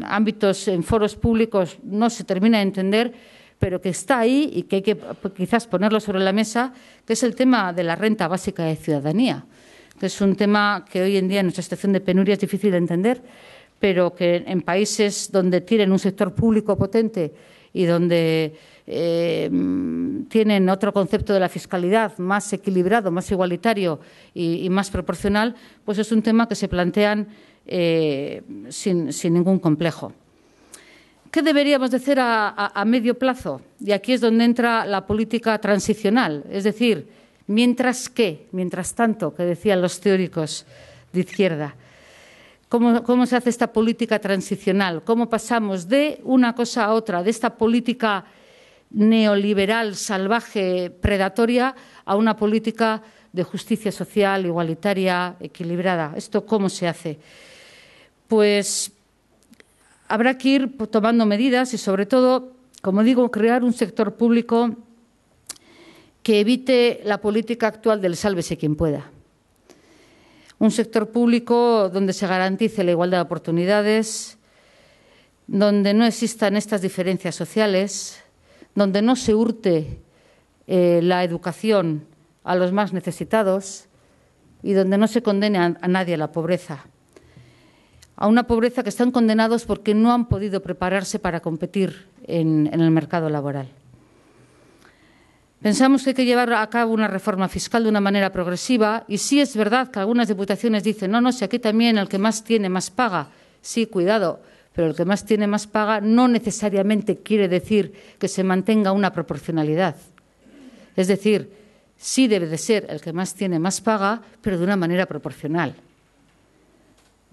ámbitos, en foros públicos, no se termina de entender, pero que está ahí y que hay que quizás ponerlo sobre la mesa, que es el tema de la renta básica de ciudadanía, que es un tema que hoy en día en nuestra situación de penuria es difícil de entender, pero que en países donde tienen un sector público potente y donde tienen otro concepto de la fiscalidad más equilibrado, más igualitario y más proporcional, pues es un tema que se plantean sin ningún complejo. ¿Qué deberíamos de hacer a medio plazo? Y aquí es donde entra la política transicional, es decir, mientras tanto, que decían los teóricos de izquierda. ¿Cómo se hace esta política transicional? ¿Cómo pasamos de una cosa a otra, de esta política neoliberal, salvaje, predatoria, a una política de justicia social, igualitaria, equilibrada? ¿Esto cómo se hace? Pues habrá que ir tomando medidas y, sobre todo, como digo, crear un sector público que evite la política actual del sálvese quien pueda. Un sector público donde se garantice la igualdad de oportunidades, donde no existan estas diferencias sociales, donde no se hurte la educación a los más necesitados y donde no se condene a nadie a la pobreza. A una pobreza que están condenados porque no han podido prepararse para competir en el mercado laboral. Pensamos que hay que llevar a cabo una reforma fiscal de una manera progresiva y sí es verdad que algunas diputaciones dicen no, si aquí también el que más tiene más paga. Sí, cuidado, pero el que más tiene más paga no necesariamente quiere decir que se mantenga una proporcionalidad. Es decir, sí debe de ser el que más tiene más paga, pero de una manera proporcional.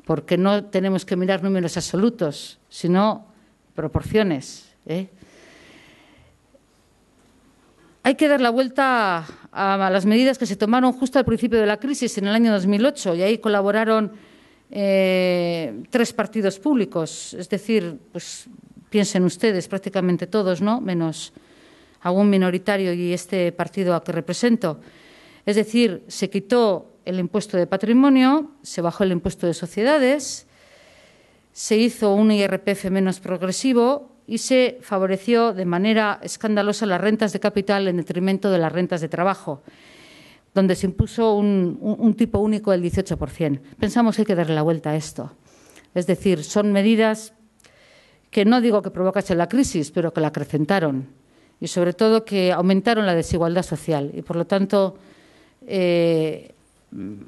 Porque no tenemos que mirar números absolutos, sino proporciones, Hay que dar la vuelta a las medidas que se tomaron justo al principio de la crisis, en el año 2008, y ahí colaboraron 3 partidos públicos. Es decir, pues piensen ustedes, prácticamente todos, ¿no? Menos algún minoritario y este partido al que represento. Es decir, se quitó el impuesto de patrimonio, se bajó el impuesto de sociedades, se hizo un IRPF menos progresivo y se favoreció de manera escandalosa las rentas de capital en detrimento de las rentas de trabajo, donde se impuso un tipo único del 18%. Pensamos que hay que darle la vuelta a esto. Es decir, son medidas que no digo que provocasen la crisis, pero que la acrecentaron y, sobre todo, que aumentaron la desigualdad social y, por lo tanto,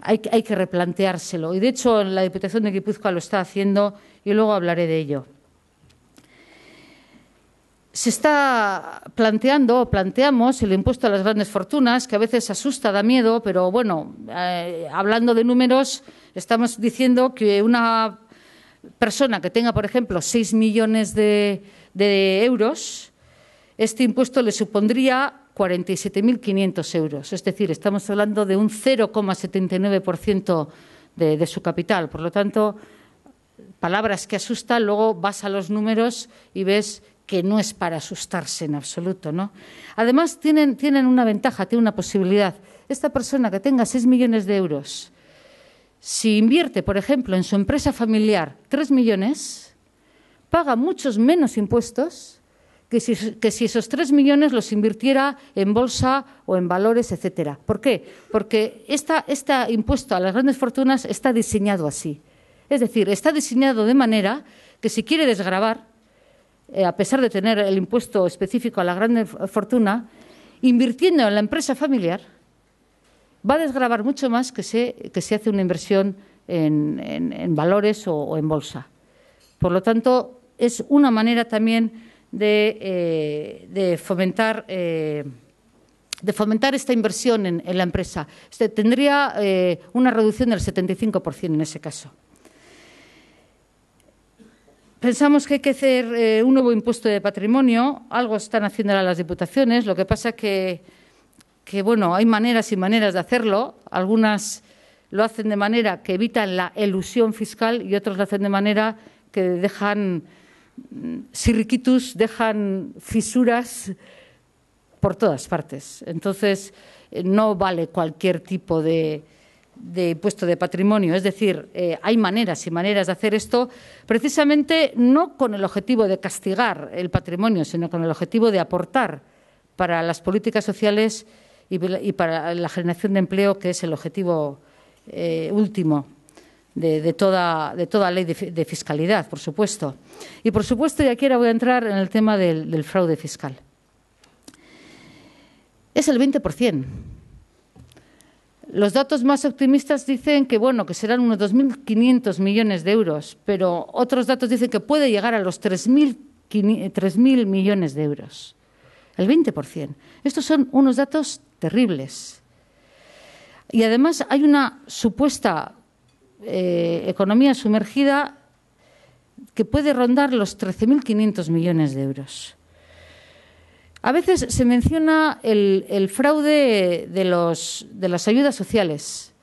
hay que replanteárselo. Y, de hecho, la Diputación de Guipúzcoa lo está haciendo y luego hablaré de ello. Se está planteamos el impuesto a las grandes fortunas, que a veces asusta, da miedo, pero bueno, hablando de números, estamos diciendo que una persona que tenga, por ejemplo, 6 millones de euros, este impuesto le supondría 47.500 euros. Es decir, estamos hablando de un 0,79% de su capital. Por lo tanto, palabras que asustan, luego vas a los números y ves que no es para asustarse en absoluto, ¿no? Además, tienen una ventaja, tienen una posibilidad. Esta persona que tenga 6 millones de euros, si invierte, por ejemplo, en su empresa familiar 3 millones, paga muchos menos impuestos que si esos 3 millones los invirtiera en bolsa o en valores, etcétera. ¿Por qué? Porque este impuesto a las grandes fortunas está diseñado así. Es decir, está diseñado de manera que si quiere desgravar, a pesar de tener el impuesto específico a la gran fortuna, invirtiendo en la empresa familiar, va a desgravar mucho más que se hace una inversión en valores o en bolsa. Por lo tanto, es una manera también de fomentar esta inversión en la empresa. Tendría una reducción del 75% en ese caso. Pensamos que hay que hacer un nuevo impuesto de patrimonio. Algo están haciendo ahora las diputaciones. Lo que pasa que bueno, hay maneras y maneras de hacerlo. Algunas lo hacen de manera que evitan la elusión fiscal y otros lo hacen de manera que dejan sirriquitus, dejan fisuras por todas partes. Entonces, no vale cualquier tipo de impuesto de patrimonio. Es decir, hay maneras y maneras de hacer esto, precisamente no con el objetivo de castigar el patrimonio, sino con el objetivo de aportar para las políticas sociales y para la generación de empleo, que es el objetivo último de toda ley de fiscalidad, por supuesto. Y, por supuesto, y aquí ahora voy a entrar en el tema del fraude fiscal. Es el 20%. Los datos más optimistas dicen que, bueno, que serán unos 2.500 millones de euros, pero otros datos dicen que puede llegar a los 3.000 millones de euros. El 20%. Estos son unos datos terribles. Y además hay una supuesta economía sumergida que puede rondar los 13.500 millones de euros. A veces se menciona el fraude de las ayudas sociales.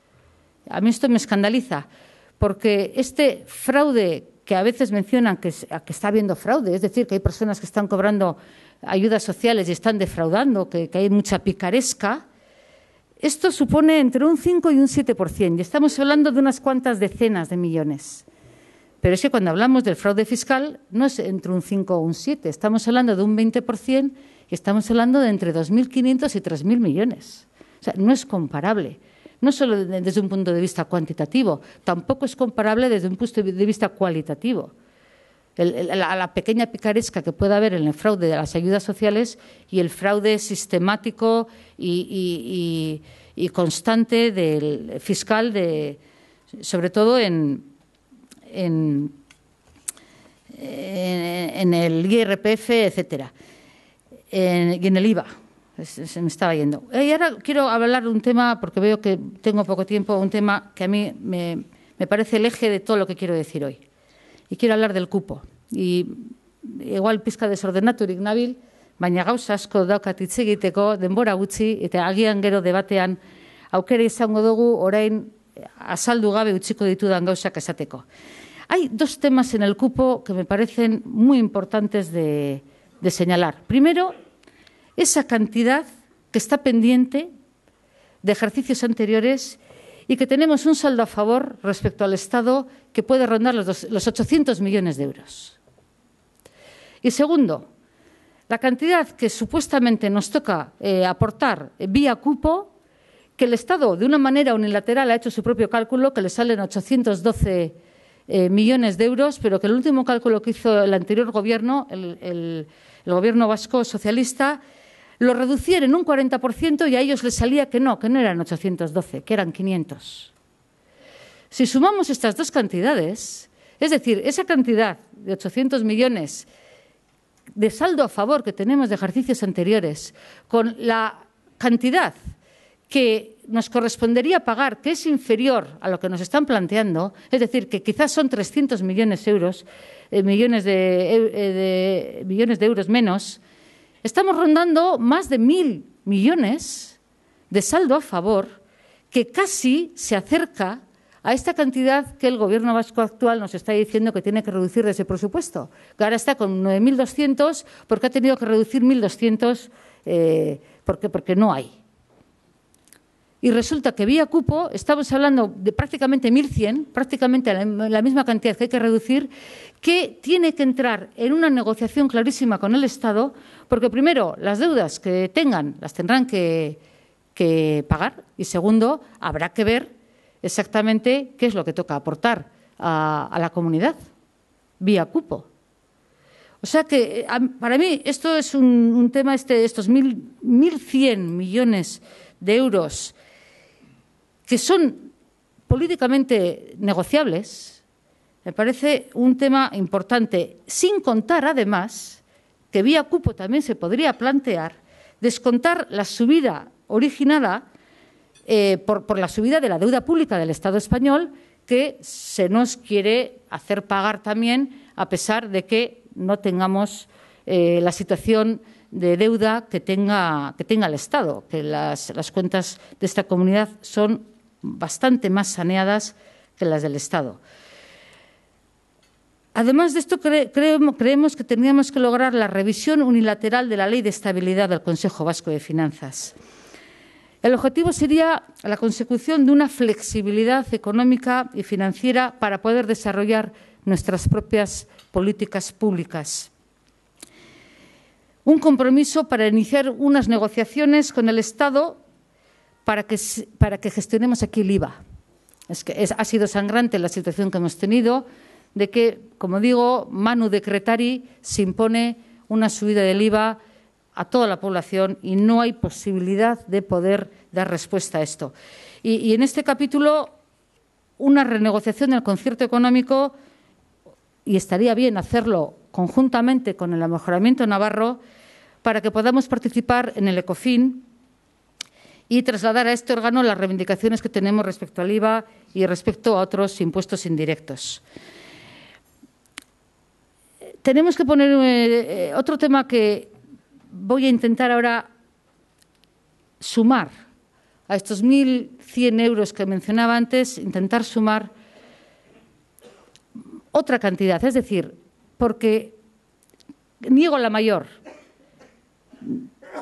A mí esto me escandaliza, porque este fraude que a veces mencionan que está habiendo fraude, es decir, que hay personas que están cobrando ayudas sociales y están defraudando, que hay mucha picaresca, esto supone entre un 5 y un 7%, y estamos hablando de unas cuantas decenas de millones. Pero es que cuando hablamos del fraude fiscal no es entre un 5 o un 7, estamos hablando de un 20% y estamos hablando de entre 2.500 y 3.000 millones. O sea, no es comparable, no solo desde un punto de vista cuantitativo, tampoco es comparable desde un punto de vista cualitativo. La pequeña picaresca que puede haber en el fraude de las ayudas sociales y el fraude sistemático y constante del fiscal, sobre todo en el IRPF, etcétera, y en el IVA. Se me estaba yendo. Y ahora quiero hablar de un tema, porque veo que tengo poco tiempo, un tema que a mí me parece el eje de todo lo que quiero decir hoy. Y quiero hablar del cupo. Y igual pizka desordenaturik nabil, baina gauza asko daukat hitz egiteko, denbora gutxi, eta agian gero debatean aukera izango dugu orain azaldu gabe utziko ditudan gauzak esateko. Hay dos temas en el cupo que me parecen muy importantes de señalar. Primero, esa cantidad que está pendiente de ejercicios anteriores y que tenemos un saldo a favor respecto al Estado que puede rondar los 800 millones de euros. Y segundo, la cantidad que supuestamente nos toca aportar vía cupo, que el Estado de una manera unilateral ha hecho su propio cálculo, que le salen 812 millones de euros, pero que el último cálculo que hizo el anterior gobierno, el gobierno vasco socialista, lo reducieron en un 40% y a ellos les salía que no eran 812, que eran 500. Si sumamos estas dos cantidades, es decir, esa cantidad de 800 millones de saldo a favor que tenemos de ejercicios anteriores, con la cantidad que nos correspondería pagar, que es inferior a lo que nos están planteando, es decir, que quizás son 300 millones de euros menos, estamos rondando más de 1.000 millones de saldo a favor, que casi se acerca a esta cantidad que el Gobierno vasco actual nos está diciendo que tiene que reducir de ese presupuesto, que ahora está con 9.200 porque ha tenido que reducir 1.200 porque no hay. Y resulta que vía cupo estamos hablando de prácticamente 1.100, prácticamente la misma cantidad que hay que reducir, que tiene que entrar en una negociación clarísima con el Estado, porque primero, las deudas que tengan las tendrán que pagar, y segundo, habrá que ver exactamente qué es lo que toca aportar a la comunidad vía cupo. O sea que para mí esto es un tema, estos 1.100 millones de euros que son políticamente negociables, me parece un tema importante, sin contar además que vía cupo también se podría plantear descontar la subida originada por la subida de la deuda pública del Estado español que se nos quiere hacer pagar también a pesar de que no tengamos la situación de deuda que tenga el Estado, que las cuentas de esta comunidad son bastante más saneadas que las del Estado. Además de esto, creemos que tendríamos que lograr la revisión unilateral de la Ley de Estabilidad del Consejo Vasco de Finanzas. El objetivo sería la consecución de una flexibilidad económica y financiera para poder desarrollar nuestras propias políticas públicas. Un compromiso para iniciar unas negociaciones con el Estado para que gestionemos aquí el IVA. Ha sido sangrante la situación que hemos tenido de que, como digo, manu decretari se impone una subida del IVA a toda la población y no hay posibilidad de poder dar respuesta a esto. Y en este capítulo, una renegociación del concierto económico, y estaría bien hacerlo conjuntamente con el mejoramiento navarro, para que podamos participar en el ECOFIN y trasladar a este órgano las reivindicaciones que tenemos respecto al IVA y respecto a otros impuestos indirectos. Tenemos que poner otro tema que voy a intentar ahora sumar a estos 1.100 euros que mencionaba antes, intentar sumar otra cantidad, es decir, porque niego la mayor.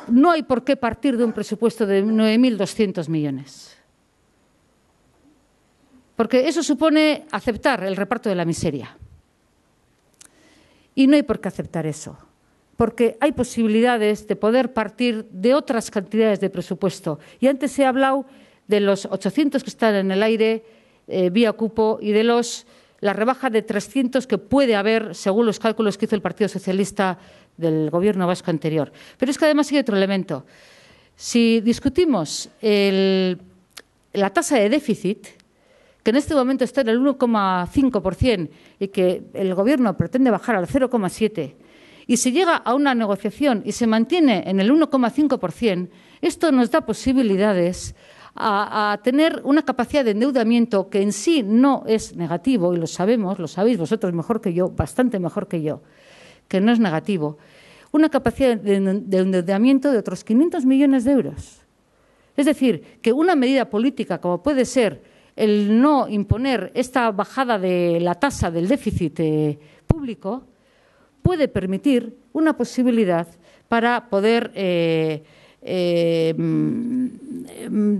No hay por qué partir de un presupuesto de 9.200 millones. Porque eso supone aceptar el reparto de la miseria. Y no hay por qué aceptar eso. Porque hay posibilidades de poder partir de otras cantidades de presupuesto. Y antes se ha hablado de los 800 que están en el aire vía cupo y de la rebaja de 300 que puede haber, según los cálculos que hizo el Partido Socialista del Gobierno vasco anterior. Pero es que además hay otro elemento. Si discutimos la tasa de déficit, que en este momento está en el 1,5% y que el Gobierno pretende bajar al 0,7%, y se llega a una negociación y se mantiene en el 1,5%, esto nos da posibilidades a tener una capacidad de endeudamiento que en sí no es negativo, y lo sabemos, lo sabéis vosotros mejor que yo, bastante mejor que yo, que no es negativo, una capacidad de endeudamiento de otros 500 millones de euros. Es decir, que una medida política como puede ser el no imponer esta bajada de la tasa del déficit público puede permitir una posibilidad para poder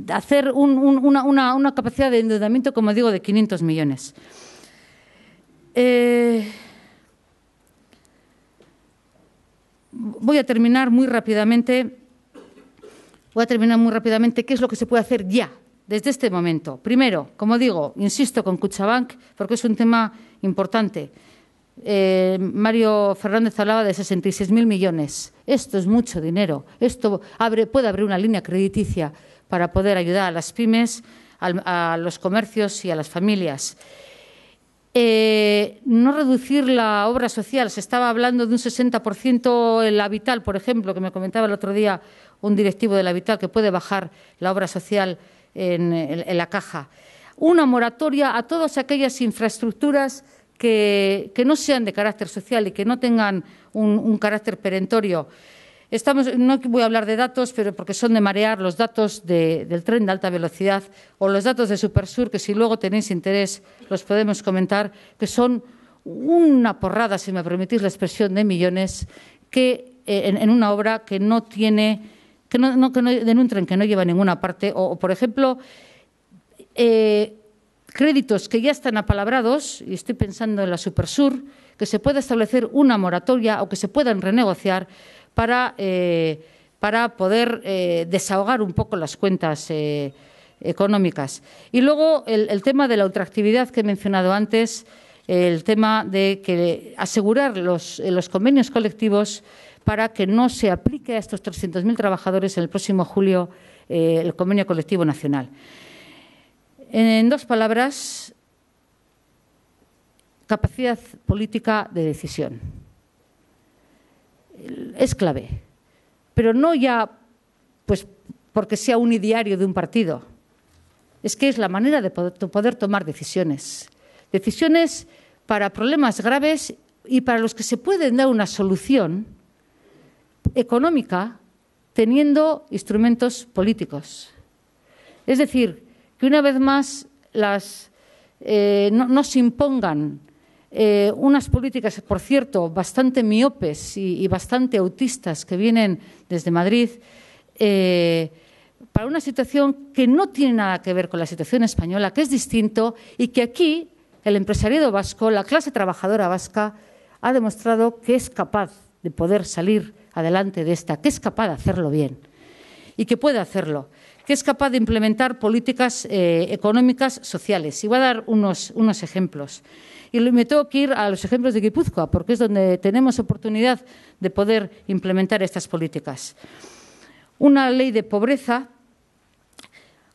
hacer una capacidad de endeudamiento, como digo, de 500 millones. Voy a terminar muy rápidamente. ¿Qué es lo que se puede hacer ya, desde este momento? Primero, como digo, insisto con Kutxabank, porque es un tema importante. Mario Fernández hablaba de 66.000 millones. Esto es mucho dinero. Esto puede abrir una línea crediticia para poder ayudar a las pymes, a los comercios y a las familias. No reducir la obra social. Se estaba hablando de un 60% en la Vital, por ejemplo, que me comentaba el otro día un directivo de la Vital, que puede bajar la obra social en la caja. Una moratoria a todas aquellas infraestructuras que no sean de carácter social y que no tengan un carácter perentorio. No voy a hablar de datos, pero porque son de marear, los datos del tren de alta velocidad o los datos de Supersur, que si luego tenéis interés los podemos comentar, que son una porrada, si me permitís la expresión, de millones que en una obra que no tiene, en un tren que no lleva a ninguna parte, o por ejemplo, créditos que ya están apalabrados, y estoy pensando en la Supersur, que se pueda establecer una moratoria o que se puedan renegociar para poder desahogar un poco las cuentas económicas. Y luego el tema de la ultraactividad que he mencionado antes, el tema de asegurar los convenios colectivos para que no se aplique a estos 300.000 trabajadores en el próximo julio el convenio colectivo nacional. En dos palabras, capacidad política de decisión. Es clave, pero no ya pues porque sea un ideario de un partido. Es que es la manera de poder tomar decisiones. Decisiones para problemas graves y para los que se pueden dar una solución económica teniendo instrumentos políticos. Es decir, que una vez más no se impongan unas políticas, por cierto, bastante miopes y bastante autistas que vienen desde Madrid para una situación que no tiene nada que ver con la situación española, que es distinto y que aquí el empresariado vasco, la clase trabajadora vasca, ha demostrado que es capaz de poder salir adelante de esta, que es capaz de hacerlo bien y que puede hacerlo, que es capaz de implementar políticas económicas sociales. Y voy a dar unos ejemplos. Y me tengo que ir a los ejemplos de Guipúzcoa, porque es donde tenemos oportunidad de poder implementar estas políticas. Una ley de pobreza,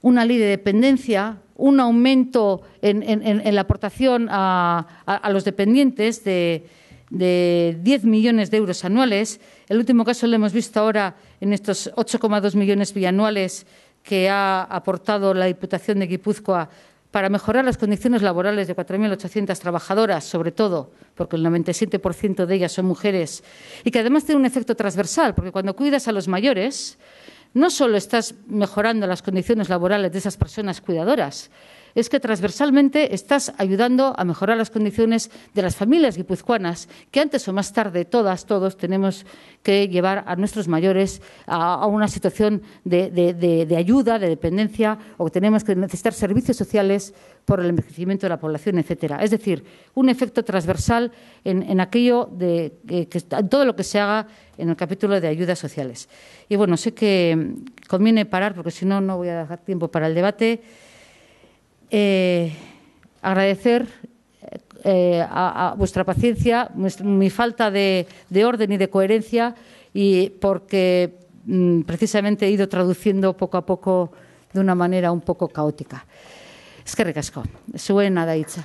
una ley de dependencia, un aumento en la aportación a los dependientes de 10 millones de euros anuales. El último caso lo hemos visto ahora en estos 8,2 millones bianuales que ha aportado la Diputación de Guipúzcoa para mejorar las condiciones laborales de 4.800 trabajadoras, sobre todo porque el 97% de ellas son mujeres, y que además tiene un efecto transversal, porque cuando cuidas a los mayores, no solo estás mejorando las condiciones laborales de esas personas cuidadoras, es que transversalmente estás ayudando a mejorar las condiciones de las familias guipuzcoanas, que antes o más tarde, todos tenemos que llevar a nuestros mayores a una situación de ayuda, de dependencia, o tenemos que necesitar servicios sociales por el envejecimiento de la población, etcétera. Es decir, un efecto transversal en aquello en todo lo que se haga en el capítulo de ayudas sociales. Y bueno, sé que conviene parar porque si no, no voy a dejar tiempo para el debate. Agradecer a vuestra paciencia, mi falta de orden y de coherencia, y porque precisamente he ido traduciendo poco a poco de una manera un poco caótica. Eskerrik asko, zuen nada hitza.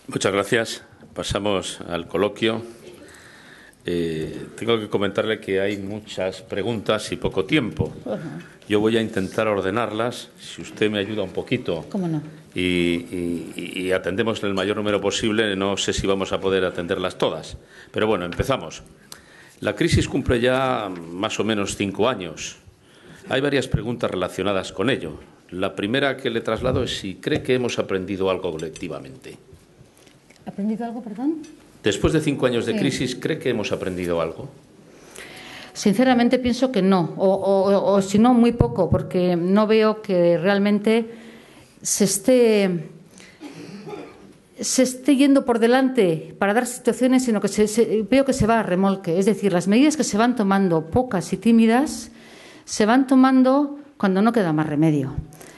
Muchas gracias. Pasamos al coloquio. Tengo que comentarle que hay muchas preguntas y poco tiempo. Yo voy a intentar ordenarlas, si usted me ayuda un poquito. ¿Cómo no? Y atendemos el mayor número posible. No sé si vamos a poder atenderlas todas. Pero bueno, empezamos. La crisis cumple ya más o menos 5 años. Hay varias preguntas relacionadas con ello. La primera que le traslado es si cree que hemos aprendido algo colectivamente. ¿Aprendido algo, perdón? Después de 5 años de crisis, ¿cree que hemos aprendido algo? Sinceramente pienso que no, o si no, muy poco, porque no veo que realmente se esté yendo por delante para dar situaciones, sino que veo que se va a remolque. Es decir, las medidas que se van tomando, pocas y tímidas, se van tomando cuando no queda más remedio.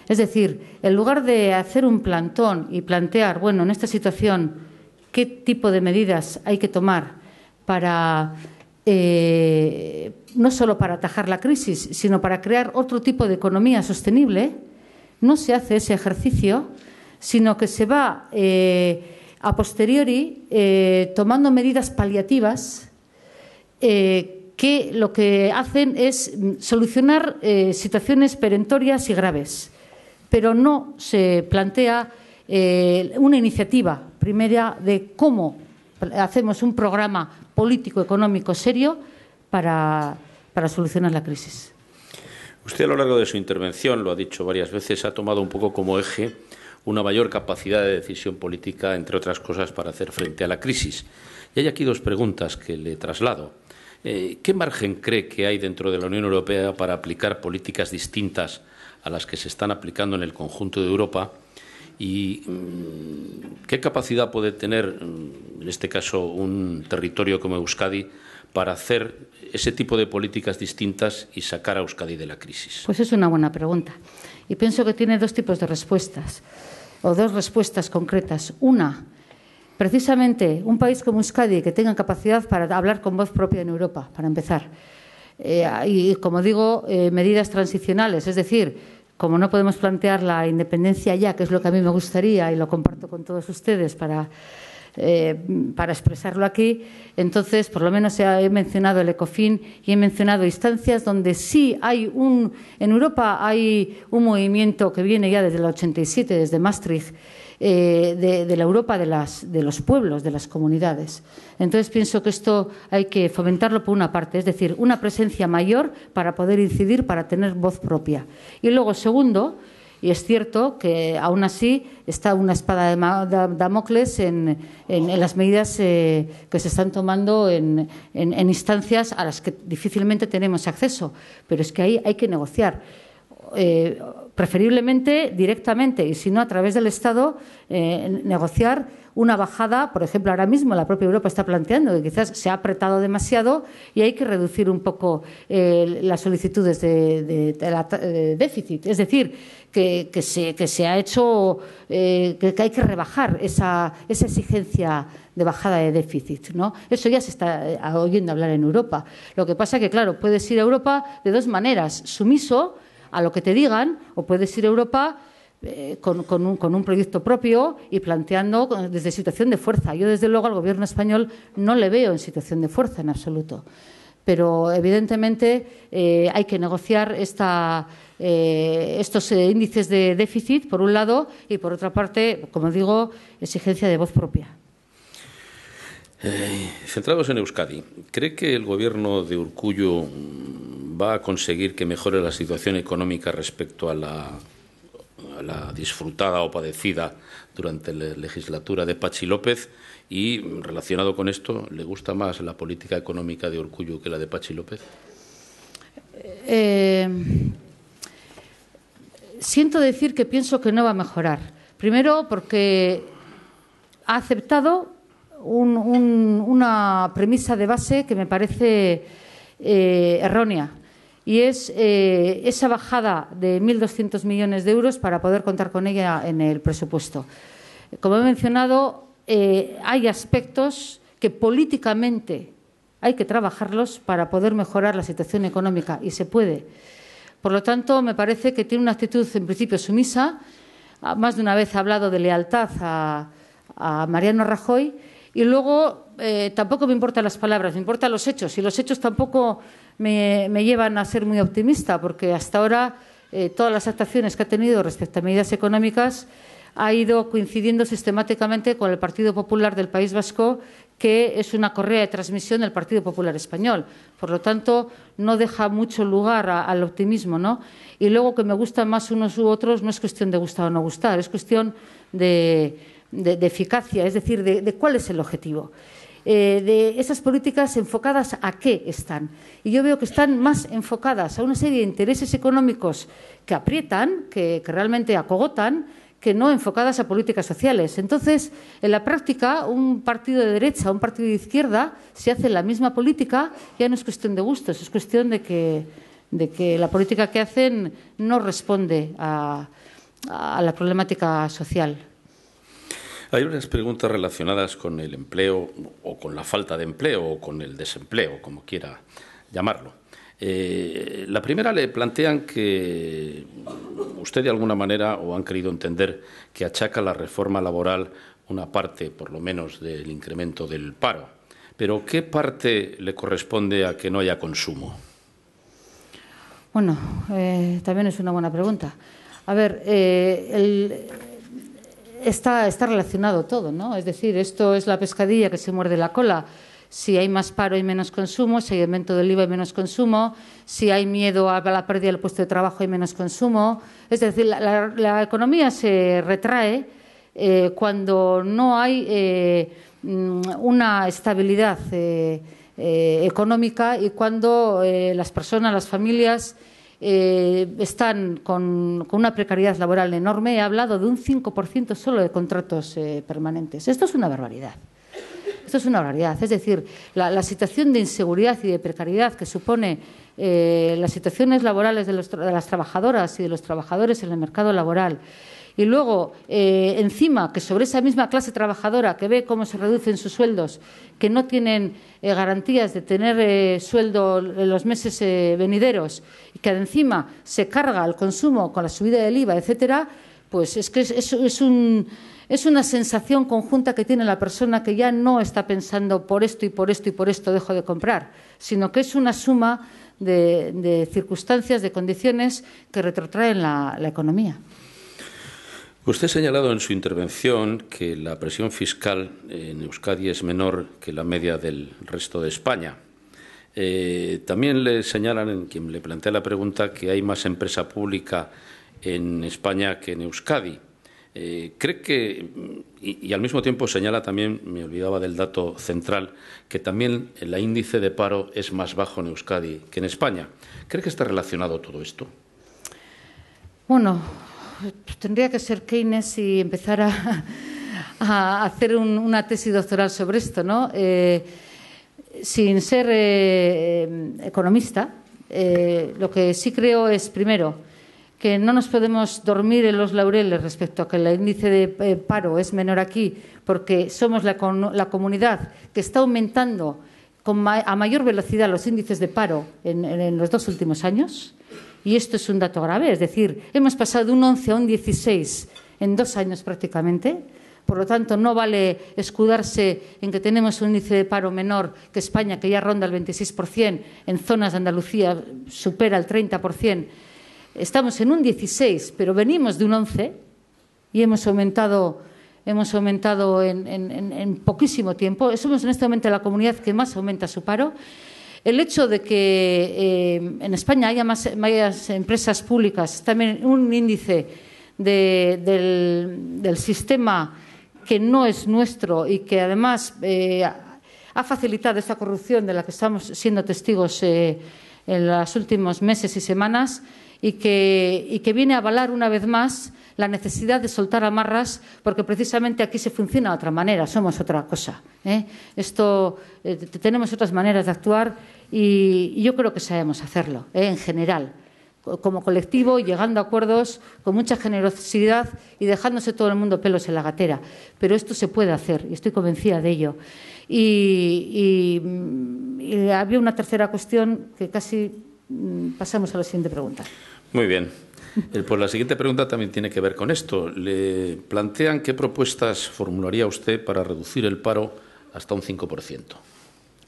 Es decir, en lugar de hacer un plantón y plantear, bueno, en esta situación, qué tipo de medidas hay que tomar para no solo para atajar la crisis, sino para crear otro tipo de economía sostenible, no se hace ese ejercicio, sino que se va a posteriori tomando medidas paliativas que lo que hacen es solucionar situaciones perentorias y graves, pero no se plantea una iniciativa primera de cómo hacemos un programa político económico serio para solucionar la crisis. Usted a lo largo de su intervención, lo ha dicho varias veces, ha tomado un poco como eje una mayor capacidad de decisión política, entre otras cosas, para hacer frente a la crisis. Y hay aquí 2 preguntas que le traslado. ¿Qué margen cree que hay dentro de la Unión Europea para aplicar políticas distintas a las que se están aplicando en el conjunto de Europa? ¿Y qué capacidad puede tener, en este caso, un territorio como Euskadi para hacer ese tipo de políticas distintas y sacar a Euskadi de la crisis? Pues es una buena pregunta. Y pienso que tiene dos tipos de respuestas, o dos respuestas concretas. Una, precisamente un país como Euskadi que tenga capacidad para hablar con voz propia en Europa, para empezar. Y, como digo, medidas transicionales, es decir, como no podemos plantear la independencia ya, que es lo que a mí me gustaría y lo comparto con todos ustedes para expresarlo aquí, entonces, por lo menos he mencionado el ECOFIN y he mencionado instancias donde sí hay en Europa hay un movimiento que viene ya desde el 87, desde Maastricht, de la Europa de los pueblos, de las comunidades. Entonces, pienso que esto hay que fomentarlo por una parte, es decir, una presencia mayor para poder incidir, para tener voz propia. Y luego, segundo, y es cierto que aún así está una espada de Damocles en las medidas que se están tomando en instancias a las que difícilmente tenemos acceso, pero es que ahí hay que negociar. Preferiblemente directamente y si no a través del Estado negociar una bajada. Por ejemplo, ahora mismo la propia Europa está planteando que quizás se ha apretado demasiado y hay que reducir un poco las solicitudes de déficit, es decir, que se ha hecho que hay que rebajar esa exigencia de bajada de déficit, ¿no? Eso ya se está oyendo hablar en Europa. Lo que pasa que, claro, puedes ir a Europa de dos maneras: sumiso a lo que te digan, o puedes ir a Europa con un proyecto propio y planteando desde situación de fuerza. Yo, desde luego, al Gobierno español no le veo en situación de fuerza en absoluto. Pero, evidentemente, hay que negociar estos índices de déficit, por un lado, y, por otra parte, como digo, exigencia de voz propia. Centrados en Euskadi, ¿cree que el Gobierno de Urkullu va a conseguir que mejore la situación económica respecto a la disfrutada o padecida durante la legislatura de Patxi López? Y, relacionado con esto, ¿le gusta más la política económica de Urkullu que la de Patxi López? Siento decir que pienso que no va a mejorar. Primero, porque ha aceptado una premisa de base que me parece errónea. Y es esa bajada de 1.200 millones de euros para poder contar con ella en el presupuesto. Como he mencionado, hay aspectos que políticamente hay que trabajarlos para poder mejorar la situación económica, y se puede. Por lo tanto, me parece que tiene una actitud, en principio, sumisa. Más de una vez ha hablado de lealtad a Mariano Rajoy. Y luego, tampoco me importan las palabras, me importan los hechos. Y los hechos tampoco me llevan a ser muy optimista, porque hasta ahora todas las actuaciones que ha tenido respecto a medidas económicas ha ido coincidiendo sistemáticamente con el Partido Popular del País Vasco, que es una correa de transmisión del Partido Popular Español. Por lo tanto, no deja mucho lugar al optimismo, ¿no? Y luego, que me gustan más unos u otros, no es cuestión de gustar o no gustar, es cuestión de eficacia, es decir, de cuál es el objetivo. De esas políticas enfocadas a qué están. Y yo veo que están más enfocadas a una serie de intereses económicos que aprietan, que realmente acogotan, que no enfocadas a políticas sociales. Entonces, en la práctica, un partido de derecha, un partido de izquierda, si hace la misma política, ya no es cuestión de gustos, es cuestión de que la política que hacen no responde a la problemática social. Hay unas preguntas relacionadas con el empleo, o con la falta de empleo, o con el desempleo, como quiera llamarlo. La primera, le plantean que usted, de alguna manera, o han querido entender, que achaca la reforma laboral una parte, por lo menos, del incremento del paro. Pero, ¿qué parte le corresponde a que no haya consumo? Bueno, también es una buena pregunta. A ver, está relacionado todo, ¿no? Es decir, esto es la pescadilla que se muerde la cola. Si hay más paro hay menos consumo, si hay aumento del IVA hay menos consumo, si hay miedo a la pérdida del puesto de trabajo hay menos consumo. Es decir, la economía se retrae cuando no hay una estabilidad económica, y cuando las personas, las familias están con una precariedad laboral enorme. He hablado de un 5% solo de contratos permanentes. Esto es una barbaridad. Esto es una barbaridad. Es decir, la situación de inseguridad y de precariedad que supone las situaciones laborales de las trabajadoras y de los trabajadores en el mercado laboral. Y luego, encima, que sobre esa misma clase trabajadora que ve cómo se reducen sus sueldos, que no tienen garantías de tener sueldo en los meses venideros, y que encima se carga al consumo con la subida del IVA, etcétera, pues es que es una sensación conjunta que tiene la persona, que ya no está pensando por esto y por esto y por esto dejo de comprar, sino que es una suma de circunstancias, de condiciones que retrotraen la economía. Usted ha señalado en su intervención que la presión fiscal en Euskadi es menor que la media del resto de España. También le señalan, en quien le plantea la pregunta, que hay más empresa pública en España que en Euskadi. ¿Cree que, y al mismo tiempo señala también, me olvidaba del dato central, que también el índice de paro es más bajo en Euskadi que en España? ¿Cree que está relacionado todo esto? Bueno, tendría que ser Keynes y empezar a hacer una tesis doctoral sobre esto, ¿no? Sin ser economista, lo que sí creo es, primero, que no nos podemos dormir en los laureles respecto a que el índice de paro es menor aquí, porque somos la comunidad que está aumentando a mayor velocidad los índices de paro en los 2 últimos años. Y esto es un dato grave, es decir, hemos pasado de un 11 a un 16 en 2 años prácticamente. Por lo tanto, no vale escudarse en que tenemos un índice de paro menor que España, que ya ronda el 26%, en zonas de Andalucía supera el 30%. Estamos en un 16, pero venimos de un 11 y hemos aumentado en poquísimo tiempo. Somos en este momento la comunidad que más aumenta su paro. El hecho de que en España haya más empresas públicas, también un índice del sistema que no es nuestro y que además ha facilitado esta corrupción de la que estamos siendo testigos en los últimos meses y semanas, y que viene a avalar una vez más la necesidad de soltar amarras, porque precisamente aquí se funciona de otra manera, somos otra cosa. Tenemos otras maneras de actuar y yo creo que sabemos hacerlo, en general, como colectivo, llegando a acuerdos con mucha generosidad y dejándose todo el mundo pelos en la gatera. Pero esto se puede hacer y estoy convencida de ello. Y había una tercera cuestión que casi pasamos a la siguiente pregunta. Muy bien. Pues la siguiente pregunta también tiene que ver con esto. Le plantean qué propuestas formularía usted para reducir el paro hasta un 5%.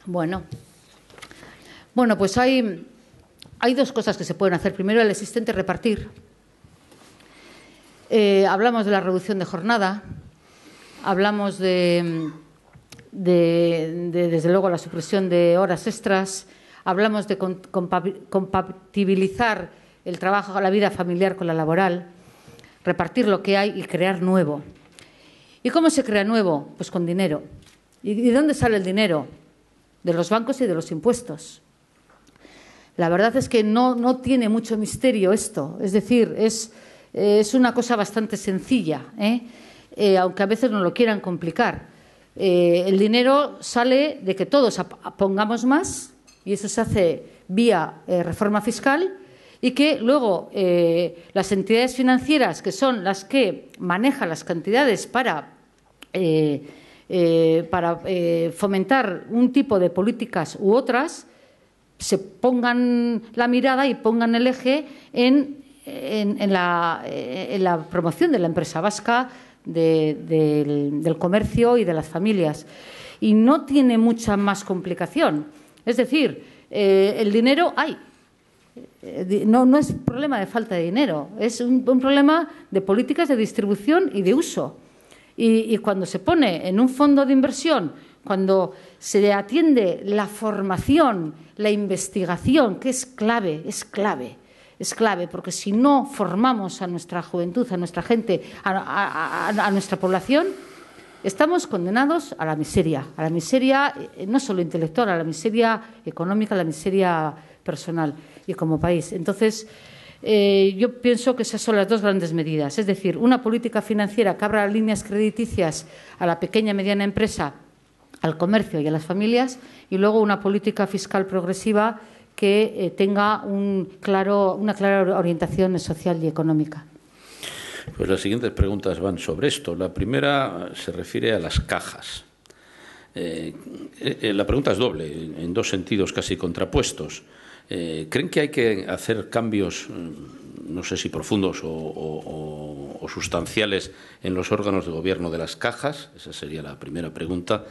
Bueno, pues hay 2 cosas que se pueden hacer. Primero, el existente repartir. Hablamos de la reducción de jornada, hablamos de desde luego la supresión de horas extras, hablamos de compatibilizar el trabajo, la vida familiar con la laboral, repartir lo que hay y crear nuevo. ¿Y cómo se crea nuevo? Pues con dinero. ¿Y de dónde sale el dinero? De los bancos y de los impuestos. La verdad es que no tiene mucho misterio esto, es decir, es una cosa bastante sencilla, aunque a veces nos lo quieran complicar. El dinero sale de que todos pongamos más, y eso se hace vía reforma fiscal, y que luego las entidades financieras, que son las que manejan las cantidades para fomentar un tipo de políticas u otras, se pongan la mirada y pongan el eje en la promoción de la empresa vasca, del comercio y de las familias. Y no tiene mucha más complicación. Es decir, el dinero hay. No es problema de falta de dinero, es un problema de políticas de distribución y de uso. Y cuando se pone en un fondo de inversión, cuando se atiende la formación, la investigación, que es clave, porque si no formamos a nuestra juventud, a nuestra gente, a nuestra población, estamos condenados a la miseria no solo intelectual, a la miseria económica, a la miseria personal y como país. Entonces, yo pienso que esas son las dos grandes medidas. Es decir, una política financiera que abra líneas crediticias a la pequeña y mediana empresa, al comercio y a las familias, y luego una política fiscal progresiva que tenga una clara orientación social y económica. Pues las siguientes preguntas van sobre esto. La primera se refiere a las cajas. La pregunta es doble, en dos sentidos casi contrapuestos. ¿Creen que hay que hacer cambios, no sé si profundos o sustanciales, en los órganos de gobierno de las cajas? Esa sería la primera pregunta.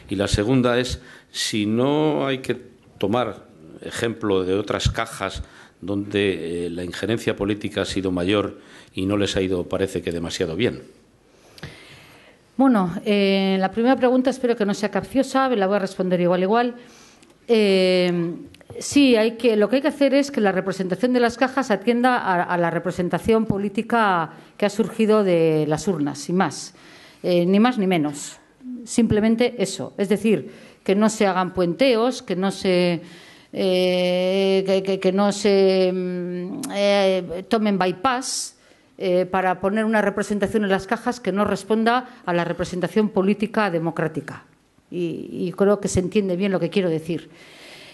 Y la segunda es si no hay que tomar ejemplo de otras cajas donde la injerencia política ha sido mayor y no les ha ido, parece que, demasiado bien. Bueno, la primera pregunta espero que no sea capciosa, la voy a responder igual. Sí, lo que hay que hacer es que la representación de las cajas atienda a la representación política que ha surgido de las urnas, sin más, ni más ni menos. Simplemente eso. Es decir, que no se hagan puenteos, que no se tomen bypass para poner una representación en las cajas que no responda a la representación política democrática. Y creo que se entiende bien lo que quiero decir.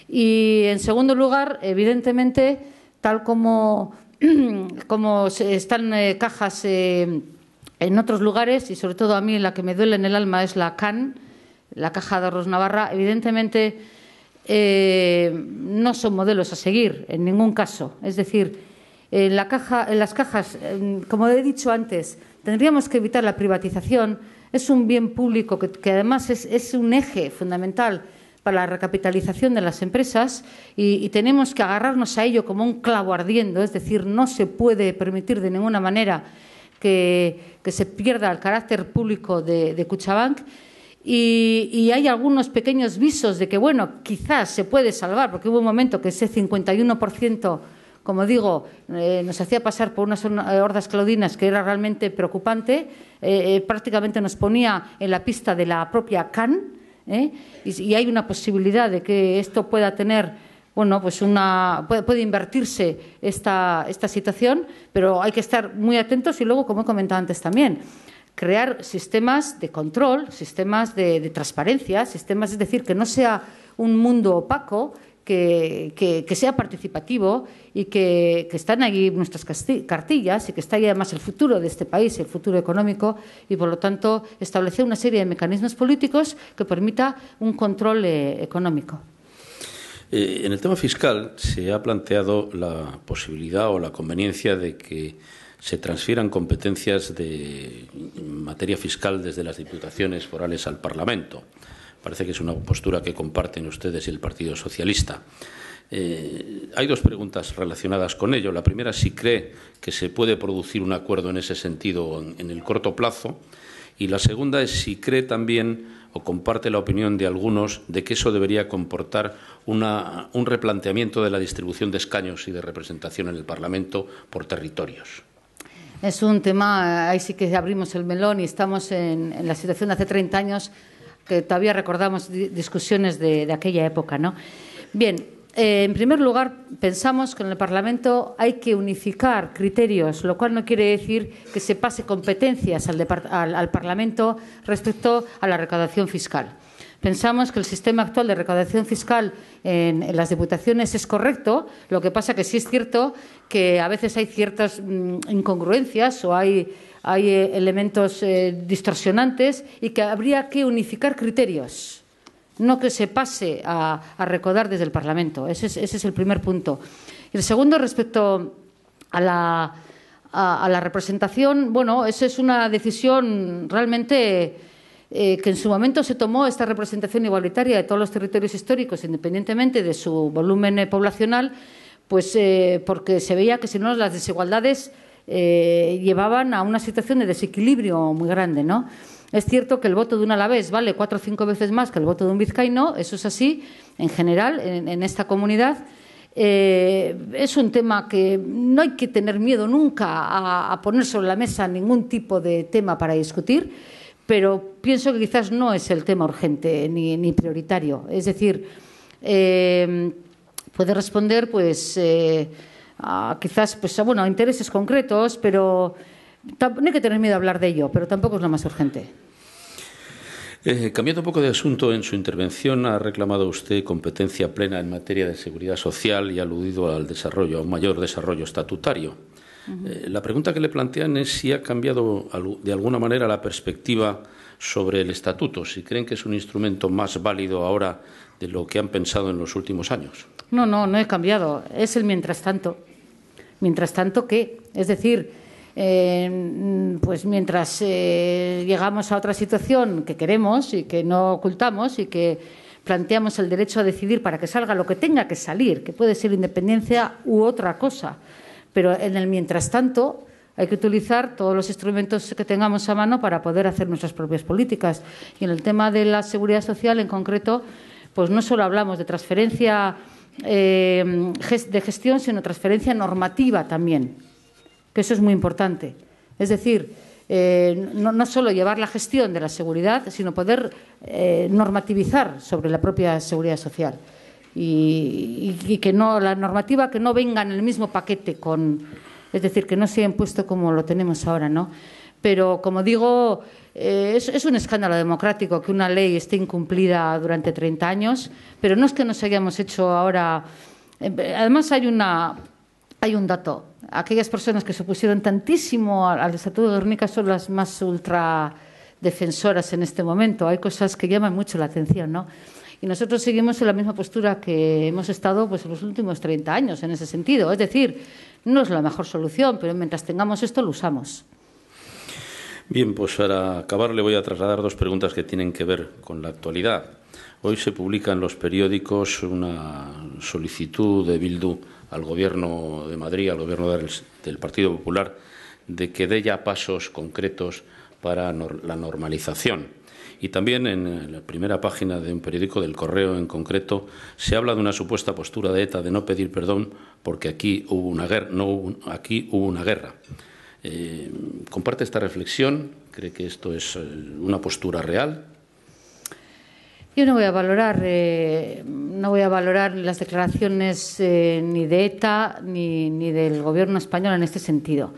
Y, en segundo lugar, evidentemente, tal como están cajas en otros lugares, y sobre todo a mí la que me duele en el alma es la CAN, la Caja de Ahorros Navarra, evidentemente no son modelos a seguir en ningún caso. Es decir, en las cajas, como he dicho antes, tendríamos que evitar la privatización. Es un bien público que además es un eje fundamental para la recapitalización de las empresas y tenemos que agarrarnos a ello como un clavo ardiendo. Es decir, no se puede permitir de ninguna manera que se pierda el carácter público de Kutxabank. Y hay algunos pequeños visos de que, bueno, quizás se puede salvar, porque hubo un momento que ese 51%, como digo, nos hacía pasar por unas hordas claudinas que era realmente preocupante, prácticamente nos ponía en la pista de la propia CAN, y hay una posibilidad de que esto pueda tener, bueno, pues puede invertirse esta situación, pero hay que estar muy atentos y luego, como he comentado antes también, crear sistemas de control, sistemas de transparencia, sistemas, es decir, que no sea un mundo opaco, que sea participativo y que están ahí nuestras cartillas y que está ahí además el futuro de este país, el futuro económico, y por lo tanto establecer una serie de mecanismos políticos que permita un control económico. En el tema fiscal se ha planteado la posibilidad o la conveniencia de que se transfieran competencias de materia fiscal desde las diputaciones forales al Parlamento. Parece que es una postura que comparten ustedes y el Partido Socialista. Hay dos preguntas relacionadas con ello. La primera, si cree que se puede producir un acuerdo en ese sentido en el corto plazo. Y la segunda es si cree también o comparte la opinión de algunos de que eso debería comportar un replanteamiento de la distribución de escaños y de representación en el Parlamento por territorios. Es un tema, ahí sí que abrimos el melón y estamos en la situación de hace 30 años que todavía recordamos discusiones de aquella época, ¿no? Bien, en primer lugar, pensamos que en el Parlamento hay que unificar criterios, lo cual no quiere decir que se pase competencias al Parlamento respecto a la recaudación fiscal. Pensamos que el sistema actual de recaudación fiscal en las diputaciones es correcto, lo que pasa que sí es cierto que a veces hay ciertas incongruencias o hay elementos distorsionantes y que habría que unificar criterios, no que se pase a recaudar desde el Parlamento. Ese es el primer punto. Y el segundo, respecto a la representación, bueno, esa es una decisión realmente que en su momento se tomó, esta representación igualitaria de todos los territorios históricos, independientemente de su volumen poblacional, pues porque se veía que si no las desigualdades llevaban a una situación de desequilibrio muy grande, ¿no? Es cierto que el voto de un alavés vale 4 o 5 veces más que el voto de un vizcaíno, eso es así, en general, en esta comunidad. Es un tema que no hay que tener miedo nunca a poner sobre la mesa ningún tipo de tema para discutir, pero pienso que quizás no es el tema urgente ni prioritario. Es decir, puede responder pues a quizás pues a intereses concretos, pero no hay que tener miedo a hablar de ello, pero tampoco es lo más urgente. Cambiando un poco de asunto, en su intervención ha reclamado usted competencia plena en materia de seguridad social y ha aludido al desarrollo, a un mayor desarrollo estatutario. La pregunta que le plantean es si ha cambiado de alguna manera la perspectiva sobre el estatuto, si creen que es un instrumento más válido ahora de lo que han pensado en los últimos años. No he cambiado, es el mientras tanto. Mientras tanto, ¿qué? Es decir, pues mientras llegamos a otra situación que queremos y que no ocultamos y que planteamos el derecho a decidir para que salga lo que tenga que salir, que puede ser independencia u otra cosa, pero en el mientras tanto hay que utilizar todos los instrumentos que tengamos a mano para poder hacer nuestras propias políticas. Y en el tema de la seguridad social en concreto, pues no solo hablamos de transferencia de gestión, sino transferencia normativa también, que eso es muy importante. Es decir, no solo llevar la gestión de la seguridad, sino poder normativizar sobre la propia seguridad social. Y que no, la normativa que no venga en el mismo paquete es decir, que no sea impuesto como lo tenemos ahora, ¿no? Pero, como digo, es un escándalo democrático que una ley esté incumplida durante 30 años, pero no es que nos hayamos hecho ahora. Además, hay un dato. Aquellas personas que se opusieron tantísimo al Estatuto de Gernika son las más ultradefensoras en este momento. Hay cosas que llaman mucho la atención, ¿no? Y nosotros seguimos en la misma postura que hemos estado pues, en los últimos 30 años en ese sentido. Es decir, no es la mejor solución, pero mientras tengamos esto lo usamos. Bien, pues para acabar le voy a trasladar dos preguntas que tienen que ver con la actualidad. Hoy se publica en los periódicos una solicitud de Bildu al Gobierno de Madrid, al Gobierno del Partido Popular, de que dé ya pasos concretos para la normalización. Y también en la primera página de un periódico, del Correo en concreto, se habla de una supuesta postura de ETA de no pedir perdón porque aquí hubo una guerra. ¿Comparte esta reflexión? ¿Cree que esto es una postura real? Yo no voy a valorar las declaraciones ni de ETA ni del Gobierno español en este sentido.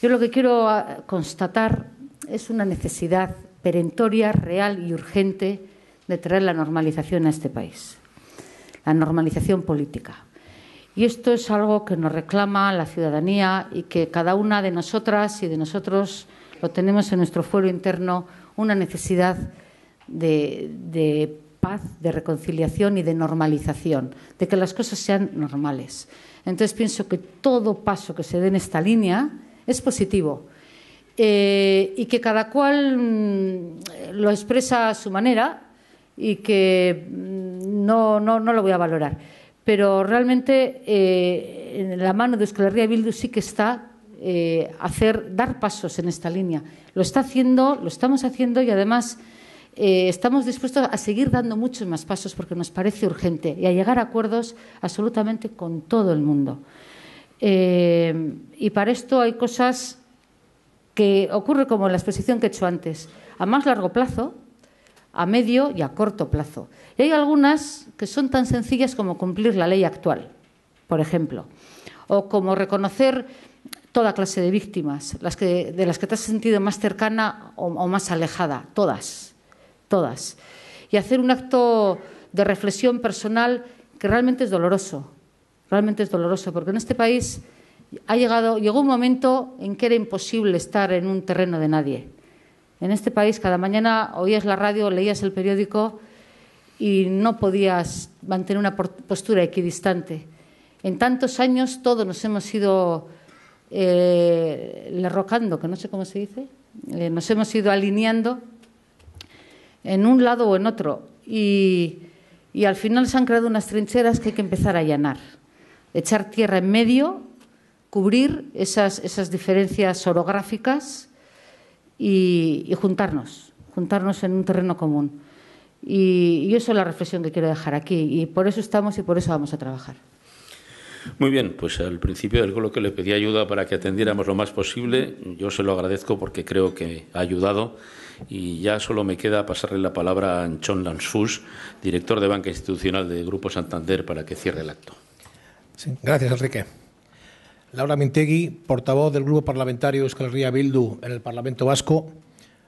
Yo lo que quiero constatar es una necesidad perentoria, real y urgente de traer la normalización a este país, la normalización política. Y esto es algo que nos reclama la ciudadanía y que cada una de nosotras y de nosotros lo tenemos en nuestro fuero interno, una necesidad de paz, de reconciliación y de normalización, de que las cosas sean normales. Entonces pienso que todo paso que se dé en esta línea es positivo. Y que cada cual lo expresa a su manera y que no lo voy a valorar. Pero realmente en la mano de Euskal Herria Bildu sí que está dar pasos en esta línea. Lo estamos haciendo y además estamos dispuestos a seguir dando muchos más pasos porque nos parece urgente y a llegar a acuerdos absolutamente con todo el mundo. Y para esto hay cosas que ocurre como en la exposición que he hecho antes, a más largo plazo, a medio y a corto plazo. Y hay algunas que son tan sencillas como cumplir la ley actual, por ejemplo, o como reconocer toda clase de víctimas, de las que te has sentido más cercana o más alejada, todas, y hacer un acto de reflexión personal que realmente es doloroso, porque en este país llegó un momento en que era imposible estar en un terreno de nadie. En este país cada mañana oías la radio, leías el periódico y no podías mantener una postura equidistante. En tantos años todos nos hemos ido lerrocando, que no sé cómo se dice, nos hemos ido alineando en un lado o en otro y al final se han creado unas trincheras que hay que empezar a allanar, echar tierra en medio, cubrir esas diferencias orográficas y juntarnos en un terreno común. Y eso es la reflexión que quiero dejar aquí. Y por eso estamos y por eso vamos a trabajar. Muy bien, pues al principio del coloquio le pedí ayuda para que atendiéramos lo más posible. Yo se lo agradezco porque creo que ha ayudado. Y ya solo me queda pasarle la palabra a Antxon Lansfus, director de Banca Institucional de Grupo Santander, para que cierre el acto. Sí, gracias, Enrique. Laura Mintegui, portavoz del Grupo Parlamentario Euskal Herria Bildu en el Parlamento Vasco.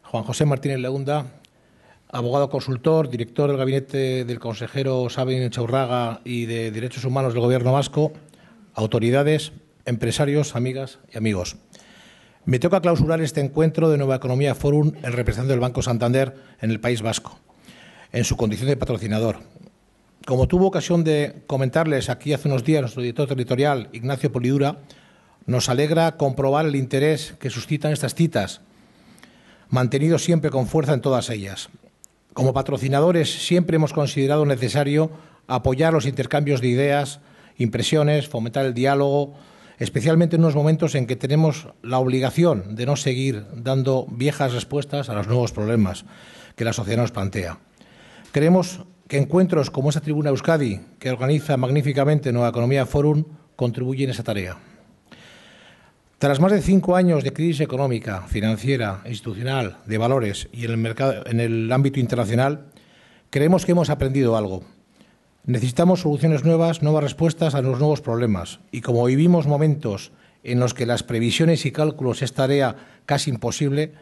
Juan José Martínez Leunda, abogado consultor, director del gabinete del consejero Sabin Chaurraga y de Derechos Humanos del Gobierno Vasco, autoridades, empresarios, amigas y amigos. Me toca clausurar este encuentro de Nueva Economía Forum en representación del Banco Santander en el País Vasco, en su condición de patrocinador. Como tuvo ocasión de comentarles aquí hace unos días nuestro director territorial, Ignacio Polidura, nos alegra comprobar el interés que suscitan estas citas, mantenido siempre con fuerza en todas ellas. Como patrocinadores siempre hemos considerado necesario apoyar los intercambios de ideas, impresiones, fomentar el diálogo, especialmente en unos momentos en que tenemos la obligación de no seguir dando viejas respuestas a los nuevos problemas que la sociedad nos plantea. Creemos que encuentros como esta Tribuna Euskadi, que organiza magníficamente Nueva Economía Forum, contribuyen a esa tarea. Tras más de 5 años de crisis económica, financiera, institucional, de valores y en el ámbito internacional, creemos que hemos aprendido algo. Necesitamos soluciones nuevas, nuevas respuestas a los nuevos problemas. Y como vivimos momentos en los que las previsiones y cálculos es tarea casi imposible,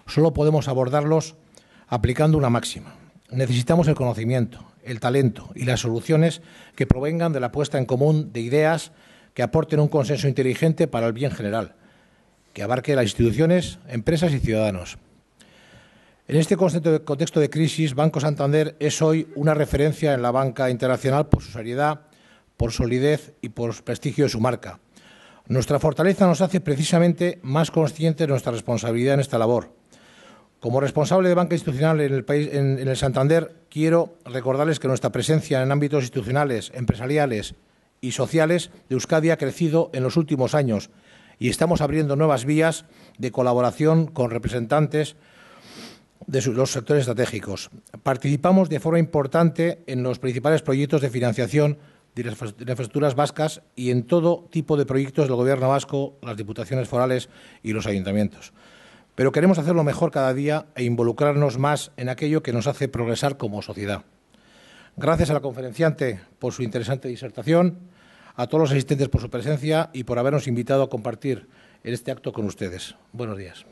solo podemos abordarlos aplicando una máxima. Necesitamos el conocimiento, el talento y las soluciones que provengan de la puesta en común de ideas que aporten un consenso inteligente para el bien general, que abarque las instituciones, empresas y ciudadanos. En este contexto de crisis, Banco Santander es hoy una referencia en la banca internacional por su seriedad, por solidez y por prestigio de su marca. Nuestra fortaleza nos hace precisamente más conscientes de nuestra responsabilidad en esta labor. Como responsable de banca institucional en el país, en el Santander, quiero recordarles que nuestra presencia en ámbitos institucionales, empresariales y sociales de Euskadi ha crecido en los últimos años y estamos abriendo nuevas vías de colaboración con representantes de los sectores estratégicos. Participamos de forma importante en los principales proyectos de financiación de las infraestructuras vascas y en todo tipo de proyectos del Gobierno vasco, las diputaciones forales y los ayuntamientos. Pero queremos hacerlo mejor cada día e involucrarnos más en aquello que nos hace progresar como sociedad. Gracias a la conferenciante por su interesante disertación, a todos los asistentes por su presencia y por habernos invitado a compartir en este acto con ustedes. Buenos días.